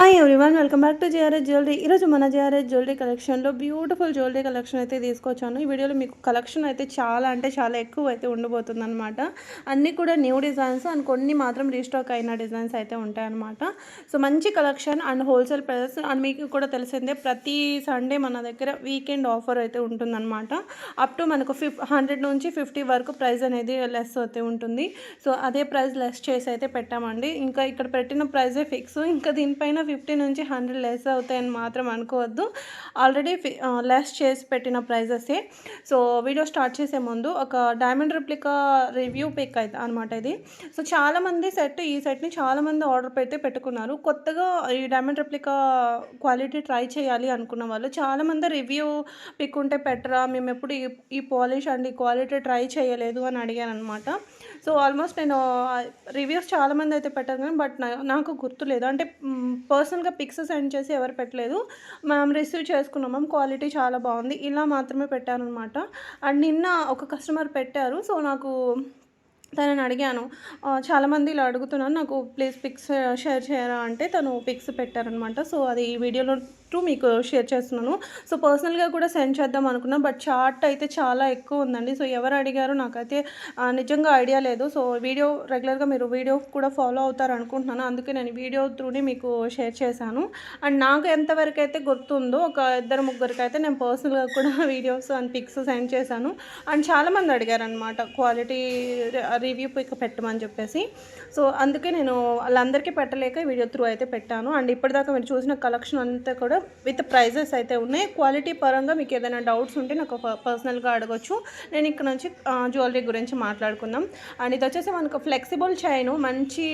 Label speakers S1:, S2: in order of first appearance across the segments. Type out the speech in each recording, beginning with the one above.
S1: Hi everyone, welcome back to JRS jewellery. ఈరోజు మన JRS jewellery కలెక్షన్లో బ్యూటిఫుల్ జ్యువెలరీ కలెక్షన్ అయితే తీసుకొచ్చాను. ఈ వీడియోలో మీకు కలెక్షన్ అయితే చాలా అంటే చాలా ఎక్కువ అయితే ఉండబోతుంది అనమాట. అన్నీ కూడా న్యూ డిజైన్స్ అండ్ కొన్ని మాత్రం రీస్టాక్ అయిన డిజైన్స్ అయితే ఉంటాయన్నమాట. సో మంచి collection and wholesale prices and మీకు కూడా తెలిసిందే ప్రతి సండే మన దగ్గర వీకెండ్ ఆఫర్ అయితే ఉంటుందన్నమాట. అప్ టు మనకు 100 నుంచి 50 వరకు ప్రైస్ అనేది లెస్ అయితే ఉంటుంది. సో అదే ప్రైస్ లెస్ చేసి అయితే పెట్టామండి. ఇంకా ఇక్కడ పెట్టిన ప్రైజే ఫిక్స్. ఇంకా దీనిపైన 50 నుంచి 100 లెస్ అవుతాయని మాత్రం అనుకోవద్దు. ఆల్రెడీ లెస్ చేసి పెట్టిన ప్రైజెసే. సో వీడియో స్టార్ట్ చేసే ముందు ఒక డైమండ్ రెప్లికా రివ్యూ పిక్ అయితే అనమాట ఇది. సో చాలామంది ఈ సెట్ని చాలామంది ఆర్డర్ పెడితే పెట్టుకున్నారు. కొత్తగా ఈ డైమండ్ రెప్లికా క్వాలిటీ ట్రై చేయాలి అనుకున్న వాళ్ళు చాలామంది రివ్యూ పిక్ ఉంటే పెట్టరా, మేము ఎప్పుడు ఈ పాలిష్ అండ్ ఈ క్వాలిటీ ట్రై చేయలేదు అని అడిగాను అనమాట. సో ఆల్మోస్ట్ నేను రివ్యూస్ చాలామంది అయితే పెట్టాను కానీ బట్ నాకు గుర్తులేదు. అంటే పర్సనల్గా పిక్స్ సెండ్ చేసి ఎవరు పెట్టలేదు, మనం రిసీవ్ చేసుకున్నాం. క్వాలిటీ చాలా బాగుంది, ఇలా మాత్రమే పెట్టాను అనమాట. అండ్ నిన్న ఒక కస్టమర్ పెట్టారు. సో నాకు తనని అడిగాను, చాలామంది ఇలా అడుగుతున్నాను, నాకు ప్లీజ్ పిక్స్ షేర్ చేయరా అంటే తను పిక్స్ పెట్టారనమాట. సో అది ఈ వీడియోలో మీకు షేర్ చేస్తున్నాను. సో పర్సనల్గా కూడా సెండ్ చేద్దాం అనుకున్నాను, బట్ చార్ట్ అయితే చాలా ఎక్కువ ఉందండి. సో ఎవరు అడిగారో నాకైతే నిజంగా ఐడియా లేదు. సో రెగ్యులర్గా మీరు వీడియో కూడా ఫాలో అవుతారు అనుకుంటున్నాను, అందుకే నేను వీడియో త్రూనే మీకు షేర్ చేశాను. అండ్ నాకు ఎంతవరకు అయితే గుర్తుందో ఒక 2-3 అయితే నేను పర్సనల్గా కూడా వీడియోస్ అండ్ పిక్స్ సెండ్ చేశాను. అండ్ చాలామంది అడిగారనమాట క్వాలిటీ రివ్యూ పిక్ పెట్టమని చెప్పేసి. సో అందుకే నేను వాళ్ళందరికీ పెట్టలేక వీడియో త్రూ అయితే పెట్టాను. అండ్ ఇప్పటిదాకా మీరు చూసిన కలెక్షన్ అంతా కూడా విత్ ప్రైజెస్ అయితే ఉన్నాయి. క్వాలిటీ పరంగా మీకు ఏదైనా డౌట్స్ ఉంటే నాకు పర్సనల్గా అడగొచ్చు. నేను ఇక్కడ నుంచి జ్యువెలరీ గురించి మాట్లాడుకుందాం. అండ్ ఇది వచ్చేసి మనకు ఫ్లెక్సిబుల్ చైన్, మంచి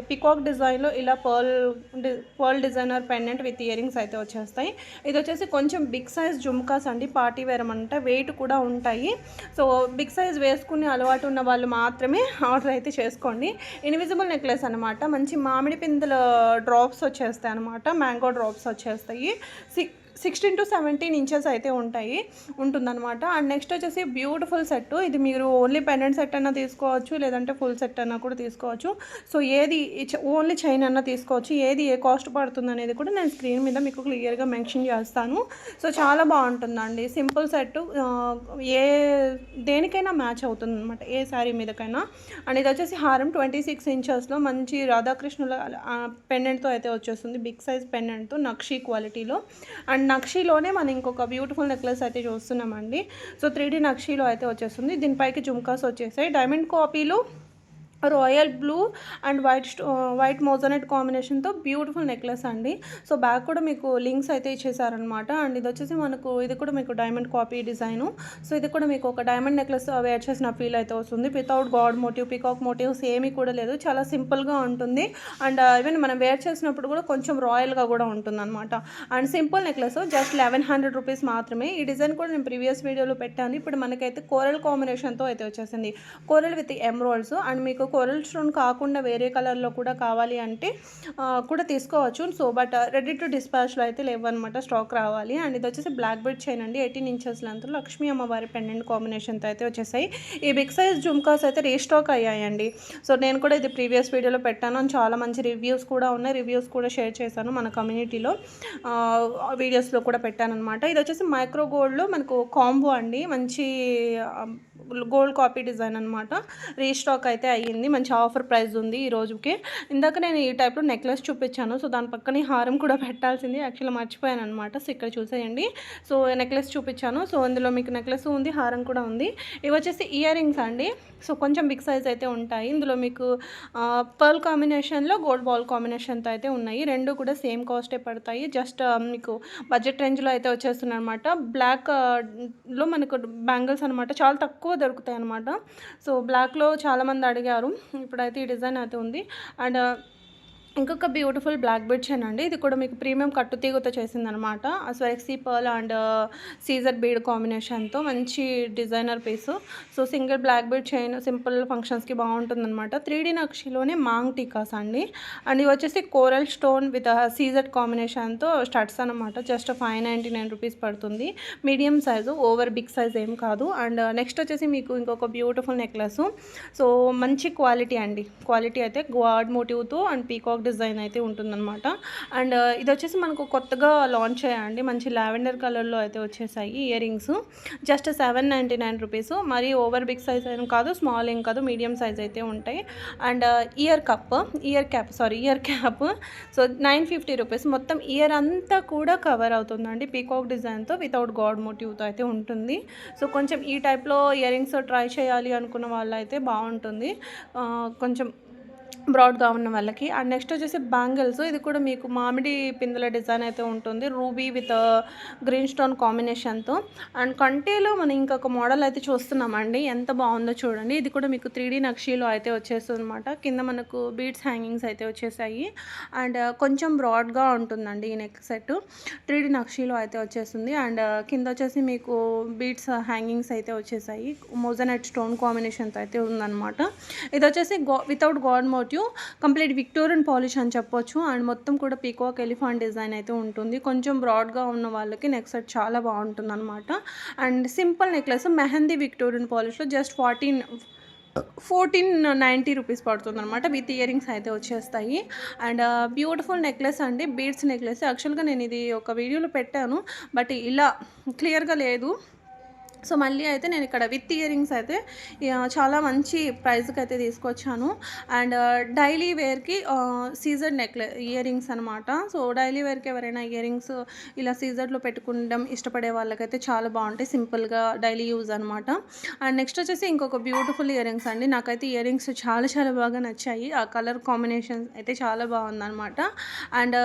S1: పికాక్ డిజైన్లో ఇలా pearl designer pendant with earrings అయితే వచ్చేస్తాయి. ఇది వచ్చేసి కొంచెం బిగ్ సైజ్ జుమ్కాస్ అండి, పార్టీ వేర్ అంటే వెయిట్ కూడా ఉంటాయి. సో బిగ్ సైజ్ వేసుకునే అలవాటు ఉన్న వాళ్ళు మాత్రమే ఆర్డర్ అయితే చేసుకోండి. ఇన్విజిబుల్ నెక్లెస్ అనమాట, మంచి మామిడి పిందెల డ్రాప్స్ వచ్చేస్తాయి అనమాట, మ్యాంగో డ్రాప్స్ వచ్చేస్తాయి. 16 to 17 ఇంచెస్ అయితే ఉంటుందన్నమాట. అండ్ నెక్స్ట్ వచ్చేసి బ్యూటిఫుల్ సెట్. ఇది మీరు ఓన్లీ పెండెంట్ సెట్ అన్నా తీసుకోవచ్చు, లేదంటే ఫుల్ సెట్ అన్నా కూడా తీసుకోవచ్చు. సో ఏది ఓన్లీ చైన్ అన్నా తీసుకోవచ్చు. ఏది ఏ కాస్ట్ పడుతుంది అనేది కూడా నేను స్క్రీన్ మీద మీకు క్లియర్గా మెన్షన్ చేస్తాను. సో చాలా బాగుంటుందండి, సింపుల్ సెట్, దేనికైనా మ్యాచ్ అవుతుంది అనమాట, ఏ శారీ మీదకైనా. అండ్ ఇది వచ్చేసి హారం 26 ఇంచెస్లో మంచి రాధాకృష్ణుల పెండెంట్తో అయితే వచ్చేస్తుంది, బిగ్ సైజ్ పెండెంట్తో నక్షీ క్వాలిటీలో. అండ్ నక్షీలోనే మనం ఇంకొక బ్యూటిఫుల్ నెక్లెస్ అయితే చూస్తున్నామండి. సో 3D నక్షీలో అయితే వచ్చేస్తుంది. దీనిపైకి జుమ్కాస్ వచ్చేసాయి. డైమండ్ కాపీలో royal blue and white moissanite కాంబినేషన్తో బ్యూటిఫుల్ నెక్లెస్ అండి. సో బ్యాక్ కూడా మీకు లింక్స్ అయితే ఇచ్చేసారనమాట. అండ్ ఇది వచ్చేసి ఇది కూడా మీకు డైమండ్ కాపీ డిజైను. సో ఇది కూడా మీకు ఒక డైమండ్ నెక్లెస్ వేర్ చేసిన ఫీల్ అయితే వస్తుంది. Without god motif, peacock motifs ఏమీ కూడా లేదు, చాలా సింపుల్గా ఉంటుంది. అండ్ ఈవెన్ మనం వేర్ చేసినప్పుడు కూడా కొంచెం రాయల్గా కూడా ఉంటుంది అనమాట. And simple necklace just 1100 rupees మాత్రమే. ఈ డిజైన్ కూడా నేను ప్రీవియస్ వీడియోలో పెట్టాను. ఇప్పుడు మనకైతే కోరల్ కాంబినేషన్తో అయితే వచ్చేసింది, కోరల్ విత్ ఎమరాల్డ్స్. అండ్ మీకు కోరల్ స్టోన్ కాకుండా వేరే కలర్లో కూడా కావాలి అంటే కూడా తీసుకోవచ్చు. సో బట్ రెడీ టు డిస్పాచ్లో అయితే లేవన్నమాట, స్టాక్ రావాలి. అండ్ ఇది వచ్చేసి బ్లాక్ బెడ్ చైన్ అండి, 18 ఇంచెస్ లెంత్, లక్ష్మీ అమ్మవారి పెండెంట్ కాంబినేషన్తో అయితే వచ్చేసాయి. ఈ బిగ్ సైజ్ జుమ్కాస్ అయితే రీస్టాక్ అయ్యాయండి. సో నేను కూడా ఇది ప్రీవియస్ వీడియోలో పెట్టాను, చాలా మంచి రివ్యూస్ కూడా ఉన్నాయి. రివ్యూస్ కూడా షేర్ చేశాను మన కమ్యూనిటీలో, వీడియోస్లో కూడా పెట్టాను అనమాట. ఇది వచ్చేసి మైక్రో గోల్డ్లో మనకు కాంబో అండి, మంచి గోల్డ్ కాపీ డిజైన్ అనమాట. రీస్టాక్ అయితే అయ్యింది, మంచి ఆఫర్ ప్రైస్ ఉంది ఈ రోజుకి. ఇందాక నేను ఈ టైప్లో నెక్లెస్ చూపించాను. సో దాని పక్కనే హారం కూడా పెట్టాల్సింది, యాక్చువల్గా మర్చిపోయాను అనమాట. సో ఇక్కడ చూసేయండి. సో నెక్లెస్ చూపించాను. సో ఇందులో మీకు నెక్లెస్ ఉంది, హారం కూడా ఉంది. ఇవి వచ్చేసి ఇయర్ రింగ్స్ అండి. సో కొంచెం బిగ్ సైజ్ అయితే ఉంటాయి. ఇందులో మీకు పర్ల్ కాంబినేషన్లో గోల్డ్ బాల్ కాంబినేషన్తో అయితే ఉన్నాయి. రెండు కూడా సేమ్ కాస్టే పడతాయి. జస్ట్ మీకు బడ్జెట్ రేంజ్లో అయితే వచ్చేస్తున్నాయి అనమాట. బ్లాక్లో మనకు బ్యాంగిల్స్ అనమాట చాలా తక్కువ దొరుకుతాయి అనమాట. సో బ్లాక్లో చాలామంది అడిగారు, ఇప్పుడైతే ఈ డిజైన్ అయితే ఉంది. అండ్ ఇంకొక బ్యూటిఫుల్ బ్లాక్ బెడ్ చైన్ అండి. ఇది కూడా మీకు ప్రీమియం కట్టుతీగతో చేసిందనమాట. స్వెక్సీ పర్ల్ అండ్ సీజర్ బీడ్ కాంబినేషన్తో మంచి designer piece. So single black bead chain simple ఫంక్షన్స్కి బాగుంటుందన్నమాట. 3D నక్షిలోనే మాంగ్ టీకాస్ అండి. అండ్ ఇవి వచ్చేసి కోరల్ స్టోన్ విత్ సీజర్ కాంబినేషన్తో స్టడ్స్ అనమాట. జస్ట్ 599 రూపీస్ పడుతుంది. Medium size, over big size ఏం కాదు. అండ్ నెక్స్ట్ వచ్చేసి మీకు ఇంకొక బ్యూటిఫుల్ నెక్లెస్. సో మంచి క్వాలిటీ అండి, క్వాలిటీ అయితే గాడ్ మోటివ్తో అండ్ పీకాక్ పీకాక్ డిజైన్ అయితే ఉంటుందన్నమాట. అండ్ ఇది వచ్చేసి మనకు కొత్తగా లాంచ్ అయ్యాయండి, మంచి లావెండర్ కలర్లో అయితే వచ్చేసాయి ఇయర్ రింగ్స్. Just 799 rupees. మరీ ఓవర్ బిగ్ సైజ్ ఏం కాదు, స్మాల్ ఏం కాదు, మీడియం సైజ్ అయితే ఉంటాయి. And year cap so 950 rupees. మొత్తం ఇయర్ అంతా కూడా కవర్ అవుతుందండి పీకాక్ డిజైన్తో, వితౌట్ గాడ్ మోటివ్తో అయితే ఉంటుంది. సో కొంచెం ఈ టైప్లో ఇయర్ రింగ్స్ ట్రై చేయాలి అనుకున్న వాళ్ళు అయితే బాగుంటుంది, కొంచెం బ్రాడ్గా ఉన్న వాళ్ళకి. అండ్ నెక్స్ట్ వచ్చేసి బ్యాంగిల్స్. ఇది కూడా మీకు మామిడి పిందుల డిజైన్ అయితే ఉంటుంది, రూబీ విత్ గ్రీన్ స్టోన్ కాంబినేషన్తో. అండ్ కంటేలో మనం ఇంకొక మోడల్ అయితే చూస్తున్నామండి, ఎంత బాగుందో చూడండి. ఇది కూడా మీకు 3D నక్షీలో అయితే వచ్చేస్తుంది అనమాట. కింద మనకు బీడ్స్ హ్యాంగింగ్స్ అయితే వచ్చేసాయి. అండ్ కొంచెం బ్రాడ్గా ఉంటుందండి ఈ నెక్ సెట్, 3D నక్షీలో అయితే వచ్చేస్తుంది. అండ్ కింద వచ్చేసి మీకు బీడ్స్ హ్యాంగింగ్స్ అయితే వచ్చేసాయి, మోజనైట్ స్టోన్ కాంబినేషన్తో అయితే ఉందన్నమాట. ఇది వచ్చేసి without god motif, complete Victorian polish అని చెప్పొచ్చు. అండ్ మొత్తం కూడా పీకాక్ ఎలిఫెంట్ డిజైన్ అయితే ఉంటుంది. కొంచెం బ్రాడ్గా ఉన్న వాళ్ళకి నెక్ సెట్ చాలా బాగుంటుంది అనమాట. And simple necklace mehndi Victorian పాలిష్లో జస్ట్ 1490 రూపీస్ పడుతుంది అనమాట. విత్ ఇయర్ రింగ్స్ అయితే వచ్చేస్తాయి. అండ్ బ్యూటిఫుల్ నెక్లెస్ అండి, బీడ్స్ నెక్లెస్. యాక్చువల్గా నేను ఇది ఒక వీడియోలో పెట్టాను, బట్ ఇలా క్లియర్గా లేదు. సో మళ్ళీ అయితే నేను ఇక్కడ విత్ ఇయర్ రింగ్స్ అయితే చాలా మంచి ప్రైస్కి అయితే తీసుకొచ్చాను. అండ్ డైలీ వేర్కి సీజర్ ఇయర్ రింగ్స్ అనమాట. సో డైలీ వేర్కి ఎవరైనా ఇయర్ రింగ్స్ ఇలా సీజర్లో పెట్టుకుంటాం ఇష్టపడే వాళ్ళకైతే చాలా బాగుంటాయి, సింపుల్గా డైలీ యూజ్ అనమాట. అండ్ నెక్స్ట్ వచ్చేసి ఇంకొక బ్యూటిఫుల్ ఇయర్ రింగ్స్ అండి. నాకైతే ఇయర్ రింగ్స్ చాలా చాలా బాగా నచ్చాయి, ఆ కలర్ కాంబినేషన్ అయితే చాలా బాగుందన్నమాట. అండ్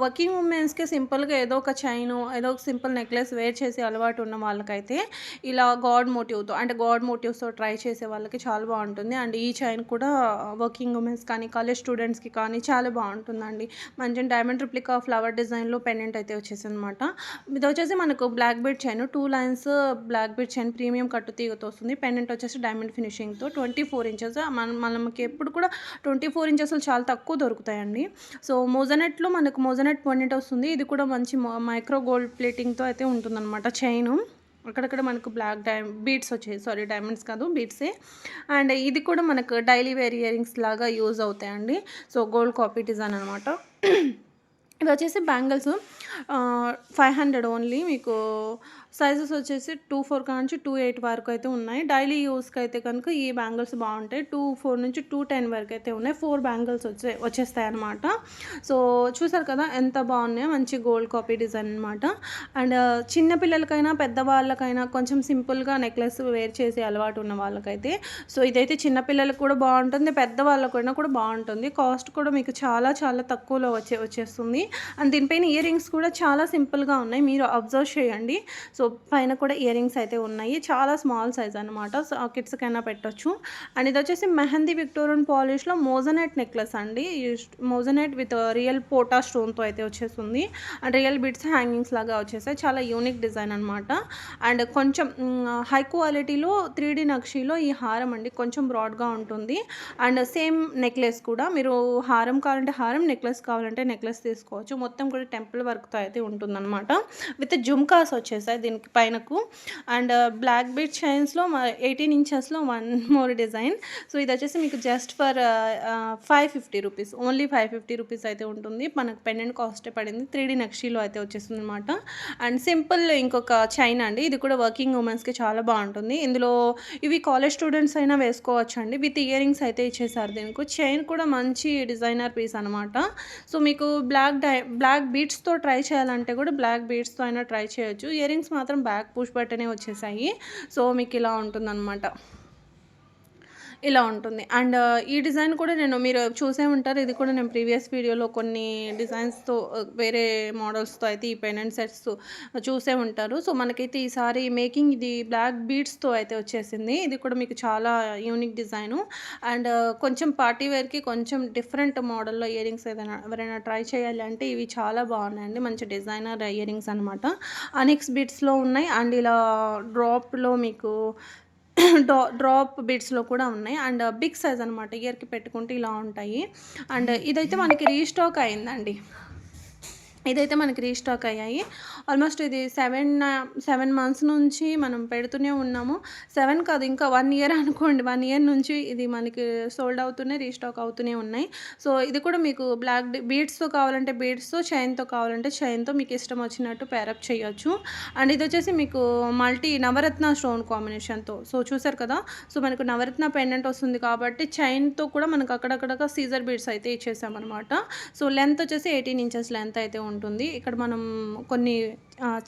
S1: వర్కింగ్ ఉమెన్స్కి సింపుల్గా ఏదో ఒక చైన్, ఏదో ఒక సింపుల్ నెక్లెస్ వేర్ చేసి అలవాటు ఉన్న వాళ్ళకైతే ఇలా గాడ్ మోటివ్స్తో ట్రై చేసే వాళ్ళకి చాలా బాగుంటుంది. అండ్ ఈ చైన్ కూడా వర్కింగ్ ఉమెన్స్ కానీ కాలేజ్ స్టూడెంట్స్కి కానీ చాలా బాగుంటుందండి. మంచి డైమండ్ రిప్లికా ఫ్లవర్ డిజైన్లో పెండెంట్ అయితే వచ్చేసింది అనమాట. ఇది వచ్చేసి మనకు black bead chain, 2 lines black bead chain premium కట్టు తీగతో వస్తుంది. పెండెంట్ వచ్చేసి డైమండ్ ఫినిషింగ్తో 24 ఇంచెస్. మనకి ఎప్పుడు కూడా 24 ఇంచెస్ చాలా తక్కువ దొరుకుతాయండి. సో మోజనెట్ పెండెంట్ వస్తుంది. ఇది కూడా మంచి మైక్రో గోల్డ్ ప్లేటింగ్తో అయితే ఉంటుందన్నమాట చైన్. అక్కడక్కడ మనకు బ్లాక్ బీడ్స్ వచ్చాయి, డైమండ్స్ కాదు బీడ్సే. అండ్ ఇది కూడా మనకు డైలీ వేర్ ఇయర్ రింగ్స్ లాగా యూజ్ అవుతాయండి. సో గోల్డ్ కాపీ డిజైన్ అనమాట. ఇది వచ్చేసి బ్యాంగిల్స్ 500 ఓన్లీ. మీకు సైజెస్ వచ్చేసి 24 నుంచి 28 వరకు అయితే ఉన్నాయి. డైలీ యూస్కి అయితే కనుక ఈ బ్యాంగిల్స్ బాగుంటాయి. 24 నుంచి 210 వరకు అయితే ఉన్నాయి. 4 బ్యాంగిల్స్ వచ్చేస్తాయి అనమాట. సో చూసారు కదా ఎంత బాగున్నాయో, మంచి గోల్డ్ కాపీ డిజైన్ అనమాట. అండ్ చిన్నపిల్లలకైనా పెద్దవాళ్ళకైనా కొంచెం సింపుల్గా నెక్లెస్ వేర్ చేసే అలవాటు ఉన్న వాళ్ళకైతే సో ఇదైతే చిన్నపిల్లలకు కూడా బాగుంటుంది, పెద్దవాళ్ళకైనా కూడా బాగుంటుంది. కాస్ట్ కూడా మీకు చాలా చాలా తక్కువలో వచ్చేస్తుంది. అండ్ దీనిపైన ఇయర్ రింగ్స్ కూడా చాలా సింపుల్గా ఉన్నాయి, మీరు అబ్జర్వ్ చేయండి. సో పైన కూడా ఇయర్ రింగ్స్ అయితే ఉన్నాయి, చాలా స్మాల్ సైజ్ అనమాట. సో కిడ్స్కైనా పెట్టొచ్చు. అండ్ ఇది వచ్చేసి మెహందీ విక్టోరియన్ పాలిష్లో మోజనైట్ నెక్లెస్ అండి. మోజనైట్ విత్ రియల్ పోటా స్టోన్తో అయితే వచ్చేస్తుంది. అండ్ రియల్ బిట్స్ హ్యాంగింగ్స్ లాగా వచ్చేసాయి, చాలా యూనిక్ డిజైన్ అనమాట. అండ్ కొంచెం హై క్వాలిటీలో 3D నక్షీలో ఈ హారం అండి, కొంచెం బ్రాడ్గా ఉంటుంది. అండ్ సేమ్ నెక్లెస్ కూడా మీరు హారం కావాలంటే హారం, నెక్లెస్ కావాలంటే నెక్లెస్ తీసుకోవచ్చు. మొత్తం కూడా టెంపుల్ వర్క్తో అయితే ఉంటుందన్నమాట. విత్ జుమ్కాస్ వచ్చేసాయి దీనికి పైనకు. అండ్ బ్లాక్ బీడ్ చైన్స్లో 18 ఇంచెస్లో 1 మోర్ డిజైన్. సో ఇది వచ్చేసి మీకు just for 550 rupees, only 550 rupees అయితే ఉంటుంది. మనకు పెండెంట్ కాస్ట్ పడింది, 3D నక్షీలో అయితే వచ్చేస్తుంది అనమాట. అండ్ సింపుల్ ఇంకొక చైన్ అండి, ఇది కూడా వర్కింగ్ ఉమెన్స్కి చాలా బాగుంటుంది. ఇందులో ఇవి కాలేజ్ స్టూడెంట్స్ అయినా వేసుకోవచ్చు అండి. విత్ ఇయర్ రింగ్స్ అయితే ఇచ్చేసారు దీనికి. చైన్ కూడా మంచి డిజైనర్ పీస్ అనమాట. సో మీకు బ్లాక్ బీడ్స్తో ట్రై చేయాలంటే కూడా బ్లాక్ బీడ్స్తో అయినా ట్రై చేయొచ్చు. ఇయర్ రింగ్స్ మాత్రం బ్యాక్ పుష్ బటనే వచ్చేసాయి. సో మీకు ఇలా ఉంటుందన్నమాట, ఇలా ఉంటుంది. అండ్ ఈ డిజైన్ కూడా మీరు చూసే ఉంటారు, ఇది కూడా నేను ప్రీవియస్ వీడియోలో కొన్ని డిజైన్స్తో వేరే మోడల్స్తో అయితే ఈ పెండెంట్ సెట్స్ చూసే ఉంటారు. సో మనకైతే ఈసారి మేకింగ్ ఇది బ్లాక్ బీడ్స్తో అయితే వచ్చేసింది. ఇది కూడా మీకు చాలా యూనిక్ డిజైను. అండ్ కొంచెం పార్టీ వేర్కి కొంచెం డిఫరెంట్ మోడల్లో ఇయర్ రింగ్స్ ఎవరైనా ట్రై చేయాలి అంటే ఇవి చాలా బాగున్నాయండి, మంచి డిజైనర్ ఇయర్ రింగ్స్ అనమాట. అనిక్స్ బీడ్స్లో ఉన్నాయి. అండ్ ఇలా డ్రాప్లో మీకు డ్రాప్ బీడ్స్లో కూడా ఉన్నాయి. అండ్ బిగ్ సైజ్ అనమాట, ఇయర్కి పెట్టుకుంటే ఇలా ఉంటాయి. అండ్ ఇదైతే మనకి రీస్టాక్ అయిందండి. ఇదైతే మనకి రీస్టాక్ అయ్యాయి. ఆల్మోస్ట్ ఇది 7 మంత్స్ నుంచి మనం పెడుతూనే ఉన్నాము. 7 కాదు, ఇంకా 1 ఇయర్ అనుకోండి. 1 ఇయర్ నుంచి ఇది మనకి సోల్డ్ అవుతూనే రీస్టాక్ అవుతూనే ఉన్నాయి. సో ఇది కూడా మీకు బ్లాక్ బీడ్స్‌తో కావాలంటే బీడ్స్‌తో, చైన్‌తో కావాలంటే చైన్‌తో మీకు ఇష్టం వచ్చినట్టు పేరప్ చేయొచ్చు. అండ్ ఇదొచ్చేసి మీకు నవరత్న స్టోన్ కాంబినేషన్‌తో. సో చూసారు కదా! సో మనకు నవరత్న పెండెంట్ వస్తుంది కాబట్టి చైన్‌తో కూడా మనకు అక్కడక్కడగా సీజర్ బీడ్స్ అయితే ఇచ్చేసామనమాట. సో లెంత్ వచ్చేసి 18 ఇంచెస్ లెంత్ అయితే ఉంటుంది. ఇక్కడ మనం కొన్ని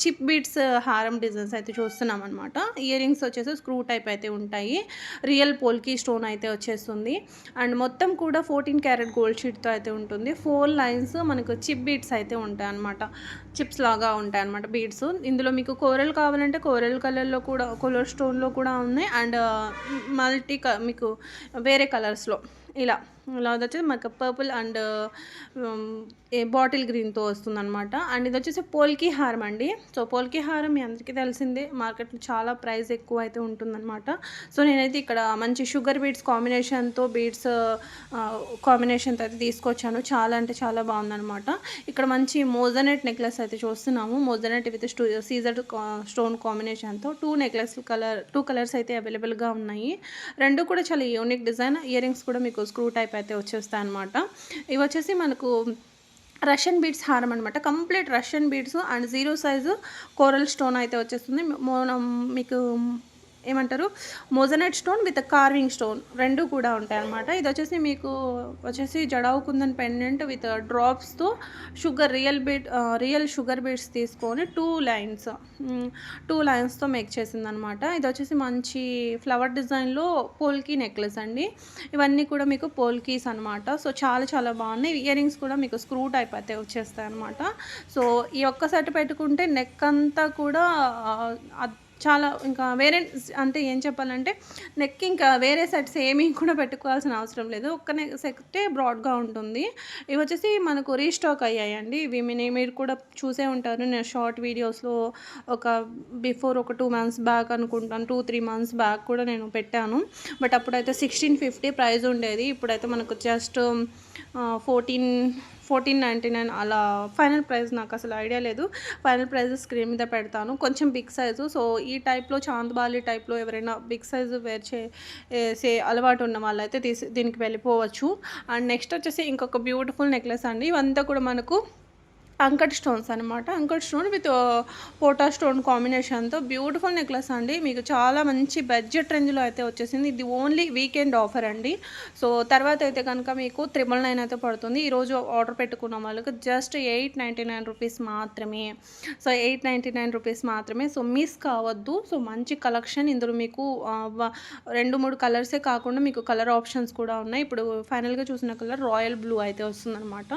S1: చిప్ బీడ్స్ హారం డిజైన్స్ అయితే చూస్తున్నాం అనమాట. ఇయర్ రింగ్స్ వచ్చేసి స్క్రూ టైప్ అయితే ఉంటాయి. రియల్ పోల్కి స్టోన్ అయితే వచ్చేస్తుంది. అండ్ మొత్తం కూడా 14 క్యారెట్ గోల్డ్ షీట్తో అయితే ఉంటుంది. 4 లైన్స్ మనకు చిప్ బీడ్స్ అయితే ఉంటాయి అనమాట. చిప్స్ లాగా ఉంటాయి అనమాట బీడ్స్. ఇందులో మీకు కోరల్ కావాలంటే కోరల్ కలర్లో కూడా, కోరల్ స్టోన్లో కూడా ఉన్నాయి. అండ్ మీకు వేరే కలర్స్లో ఇలా వచ్చేసి మనకు పర్పుల్ అండ్ బాటిల్ గ్రీన్తో వస్తుందన్నమాట. అండ్ ఇది వచ్చేసి పోల్కి హారం అండి. సో పోల్కి హారం మీ అందరికీ తెలిసిందే, మార్కెట్లో చాలా ప్రైస్ ఎక్కువ అయితే ఉంటుందన్నమాట. సో నేనైతే ఇక్కడ మంచి షుగర్ బీడ్స్ కాంబినేషన్తో కాంబినేషన్తో అయితే తీసుకొచ్చాను. చాలా అంటే చాలా బాగుందన్నమాట. ఇక్కడ మంచి మోజనెట్ నెక్లెస్ అయితే చూస్తున్నాము. మోజనెట్ విత్ సీజర్ స్టోన్ కాంబినేషన్తో 2 కలర్స్ అయితే అవైలబుల్గా ఉన్నాయి. రెండు కూడా చాలా యూనిక్ డిజైన్. ఇయర్ రింగ్స్ కూడా మీకు స్క్రూ టైప్ అయితే వచ్చేస్తాయి అనమాట. ఇవి వచ్చేసి మనకు రష్యన్ బీడ్స్ హారం అనమాట. Complete Russian beads and 0 size coral stone అయితే వచ్చేస్తుంది. మీకు ఏమంటారు, moissanite stone with carving stone రెండు కూడా ఉంటాయి అన్నమాట. ఇది వచ్చేసి మీకు జడావు కుందన్ పెండెంట్ విత్ డ్రాప్స్తో రియల్ షుగర్ బీడ్స్ తీసుకొని 2 లైన్స్తో మేక్ చేసిందనమాట. ఇది వచ్చేసి మంచి ఫ్లవర్ డిజైన్లో పోల్కీ నెక్లెస్ అండి. ఇవన్నీ కూడా మీకు పోల్కీస్ అనమాట. సో చాలా చాలా బాగున్నాయి. ఇయర్ రింగ్స్ కూడా మీకు స్క్రూ టైప్ అయితే వచ్చేస్తాయి అనమాట. సో ఈ ఒక్క సెట్ పెట్టుకుంటే నెక్ అంతా కూడా చాలా ఇంకా వేరే, అంటే ఏం చెప్పాలంటే నెక్ ఇంకా వేరే సెట్స్ ఏమీ కూడా పెట్టుకోవాల్సిన అవసరం లేదు. ఒక్క సెట్టే బ్రాడ్గా ఉంటుంది. ఇవి వచ్చేసి మనకు రీస్టాక్ అయ్యాయండి. ఇవి మీరు కూడా చూసే ఉంటారు. నేను షార్ట్ వీడియోస్లో బిఫోర్ ఒక 2 మంత్స్ బ్యాక్ అనుకుంటాను, 2-3 మంత్స్ బ్యాక్ కూడా నేను పెట్టాను. బట్ అప్పుడైతే 1650 ప్రైస్ ఉండేది. ఇప్పుడైతే మనకు జస్ట్ 1499 అలా ఫైనల్ ప్రైస్. నాకు అసలు ఐడియా లేదు. ఫైనల్ ప్రైస్ స్క్రీన్ మీద పెడతాను. కొంచెం బిగ్ సైజు. సో ఈ టైప్లో చాందబాలి టైప్లో ఎవరైనా బిగ్ సైజు వేర్ చేసే అలవాటు ఉన్న వాళ్ళైతే దీనికి వెళ్ళిపోవచ్చు. అండ్ నెక్స్ట్ వచ్చేసి ఇంకొక బ్యూటిఫుల్ నెక్లెస్ అండి. ఇవంతా కూడా మనకు అంకట్ స్టోన్స్ అనమాట. అంకట్ స్టోన్ విత్ పోటా స్టోన్ కాంబినేషన్తో బ్యూటిఫుల్ నెక్లెస్ అండి. మీకు చాలా మంచి బడ్జెట్ రేంజ్లో అయితే వచ్చేసింది. ఇది ఓన్లీ వీకెండ్ ఆఫర్ అండి. సో తర్వాత అయితే కనుక మీకు 999 అయితే పడుతుంది. ఈరోజు ఆర్డర్ పెట్టుకున్న వాళ్ళకి జస్ట్ 899 రూపీస్ మాత్రమే. సో 899 రూపీస్ మాత్రమే. సో మిస్ కావద్దు. సో మంచి కలెక్షన్. ఇందులో మీకు 2-3 కలర్సే కాకుండా మీకు కలర్ ఆప్షన్స్ కూడా ఉన్నాయి. ఇప్పుడు ఫైనల్గా చూసిన కలర్ రాయల్ బ్లూ అయితే వస్తుందన్నమాట.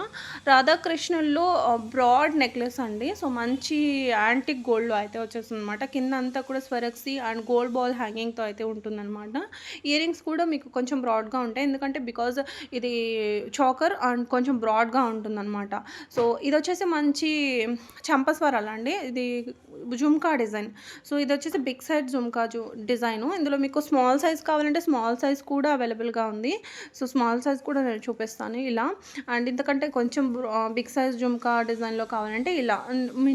S1: రాధాకృష్ణుల్లో బ్రాడ్ నెక్లెస్ అండి. సో మంచి యాంటిక్ గోల్డ్లో అయితే వచ్చేస్తుంది అనమాట. కింద అంతా కూడా స్వరక్సీ అండ్ గోల్డ్ బాల్ హ్యాంగింగ్తో అయితే ఉంటుందన్నమాట. ఇయర్ రింగ్స్ కూడా మీకు కొంచెం బ్రాడ్గా ఉంటాయి, ఎందుకంటే బికాజ్ ఇది చోకర్ అండ్ కొంచెం బ్రాడ్గా ఉంటుందన్నమాట. సో ఇది వచ్చేసి మంచి చంపస్వరాలు అండి. ఇది జుమ్కా డిజైన్. సో ఇది వచ్చేసి బిగ్ సైజ్ జుమ్కా డిజైను. ఇందులో మీకు స్మాల్ సైజ్ కావాలంటే స్మాల్ సైజ్ కూడా అవైలబుల్గా ఉంది. సో స్మాల్ సైజ్ కూడా నేను చూపిస్తాను ఇలా. అండ్ ఇంతకంటే కొంచెం బిగ్ సైజ్ జుమ్కా డిజైన్లో కావాలంటే ఇలా.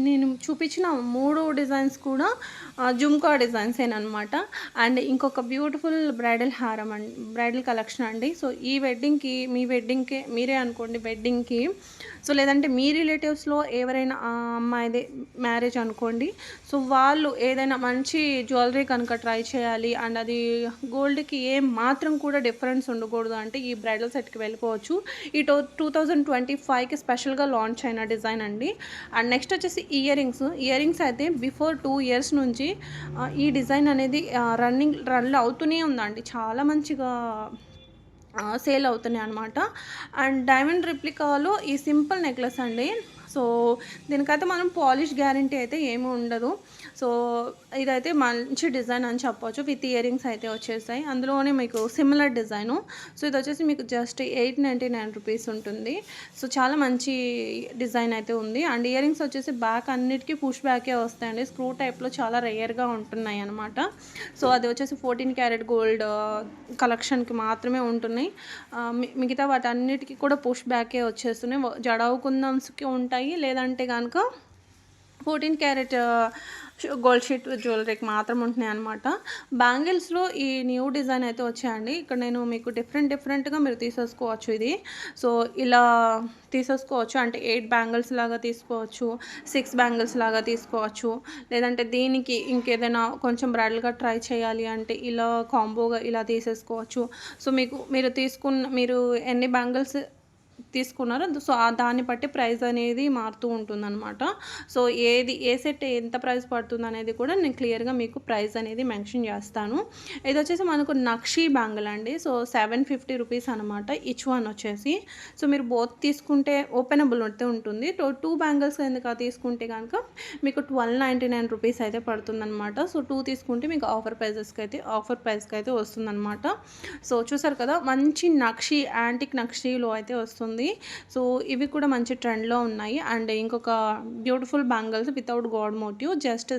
S1: నేను చూపించిన 3 డిజైన్స్ కూడా జుమ్కా డిజైన్సేనమాట. అండ్ ఇంకొక బ్యూటిఫుల్ బ్రైడల్ హారం అండి, బ్రైడల్ కలెక్షన్ అండి. సో ఈ వెడ్డింగ్కి మీరే అనుకోండి, వెడ్డింగ్కి సో లేదంటే మీ రిలేటివ్స్లో ఎవరైనా అమ్మాయిదే మ్యారేజ్ అనుకోండి. సో వాళ్ళు ఏదైనా మంచి జ్యువెలరీ కనుక ట్రై చేయాలి అండ్ అది గోల్డ్కి ఏం మాత్రం కూడా డిఫరెన్స్ ఉండకూడదు అంటే ఈ బ్రైడల్ సెట్కి వెళ్ళిపోవచ్చు. ఈ 2025కి స్పెషల్గా లాంచ్ అయిన డిజైన్ అండి. అండ్ నెక్స్ట్ వచ్చేసి ఇయర్ రింగ్స్ అయితే బిఫోర్ 2 ఇయర్స్ నుంచి ఈ డిజైన్ అనేది రన్లో అవుతూనే ఉందండి. చాలా మంచిగా సేల్ అవుతున్నాయి అనమాట. అండ్ డైమండ్ రిప్లికాలో ఈ సింపుల్ నెక్లెస్ అండి. సో దీనికైతే మనం పాలిష్ గ్యారంటీ అయితే ఏమీ ఉండదు. సో ఇదైతే మంచి డిజైన్ అని చెప్పవచ్చు. విత్ ఇయర్ రింగ్స్ అయితే వచ్చేసాయి. అందులోనే మీకు సిమిలర్ డిజైను. సో ఇది వచ్చేసి మీకు జస్ట్ 899 రూపీస్ ఉంటుంది. సో చాలా మంచి డిజైన్ అయితే ఉంది. అండ్ ఇయర్ రింగ్స్ వచ్చేసి బ్యాక్ అన్నిటికీ పుష్ బ్యాకే వస్తాయండి. స్క్రూ టైప్లో చాలా రేర్గా ఉంటున్నాయి అనమాట. సో అది వచ్చేసి 14 క్యారెట్ గోల్డ్ కలెక్షన్కి మాత్రమే ఉంటున్నాయి. మిగతా వాటి అన్నిటికీ కూడా పుష్ బ్యాకే వచ్చేస్తున్నాయి. జడావు కుందన్స్కి ఉంటాయి, ఉంటాయి, లేదంటే కనుక 14 క్యారెట్ గోల్డ్ షీట్ జ్యువెలరీకి మాత్రం ఉంటున్నాయి అనమాట. బ్యాంగిల్స్లో ఈ న్యూ డిజైన్ అయితే వచ్చాయండి. ఇక్కడ నేను మీకు డిఫరెంట్గా మీరు తీసేసుకోవచ్చు ఇది. సో ఇలా తీసేసుకోవచ్చు, అంటే 8 బ్యాంగిల్స్ లాగా తీసుకోవచ్చు, 6 బ్యాంగిల్స్ లాగా తీసుకోవచ్చు, లేదంటే దీనికి ఇంకేదైనా కొంచెం బ్రైడల్గా ట్రై చేయాలి అంటే ఇలా కాంబోగా ఇలా తీసేసుకోవచ్చు. సో మీరు ఎన్ని బ్యాంగిల్స్ తీసుకున్నారో సో దాన్ని బట్టి ప్రైస్ అనేది మారుతూ ఉంటుందన్నమాట. సో ఏ సెట్ ఎంత ప్రైస్ పడుతుంది అనేది కూడా నేను క్లియర్గా మీకు ప్రైస్ అనేది మెన్షన్ చేస్తాను. ఇది వచ్చేసి మనకు నక్షీ బ్యాంగిల్ అండి. సో 750 రూపీస్ అనమాట ఈచ్ వన్ వచ్చేసి. సో మీరు బోత్ తీసుకుంటే ఓపెనబుల్ అయితే ఉంటుంది. 2 బ్యాంగిల్స్ ఎందుకు తీసుకుంటే కనుక మీకు 1299 రూపీస్ అయితే పడుతుందన్నమాట. సో 2 తీసుకుంటే మీకు ఆఫర్ ప్రైస్కి అయితే వస్తుందన్నమాట. సో చూసారు కదా, మంచి నక్షీ యాంటిక్ నక్షీలో అయితే వస్తుంది. సో ఇవి కూడా మంచి ట్రెండ్లో ఉన్నాయి. అండ్ ఇంకొక beautiful bangles without god motif just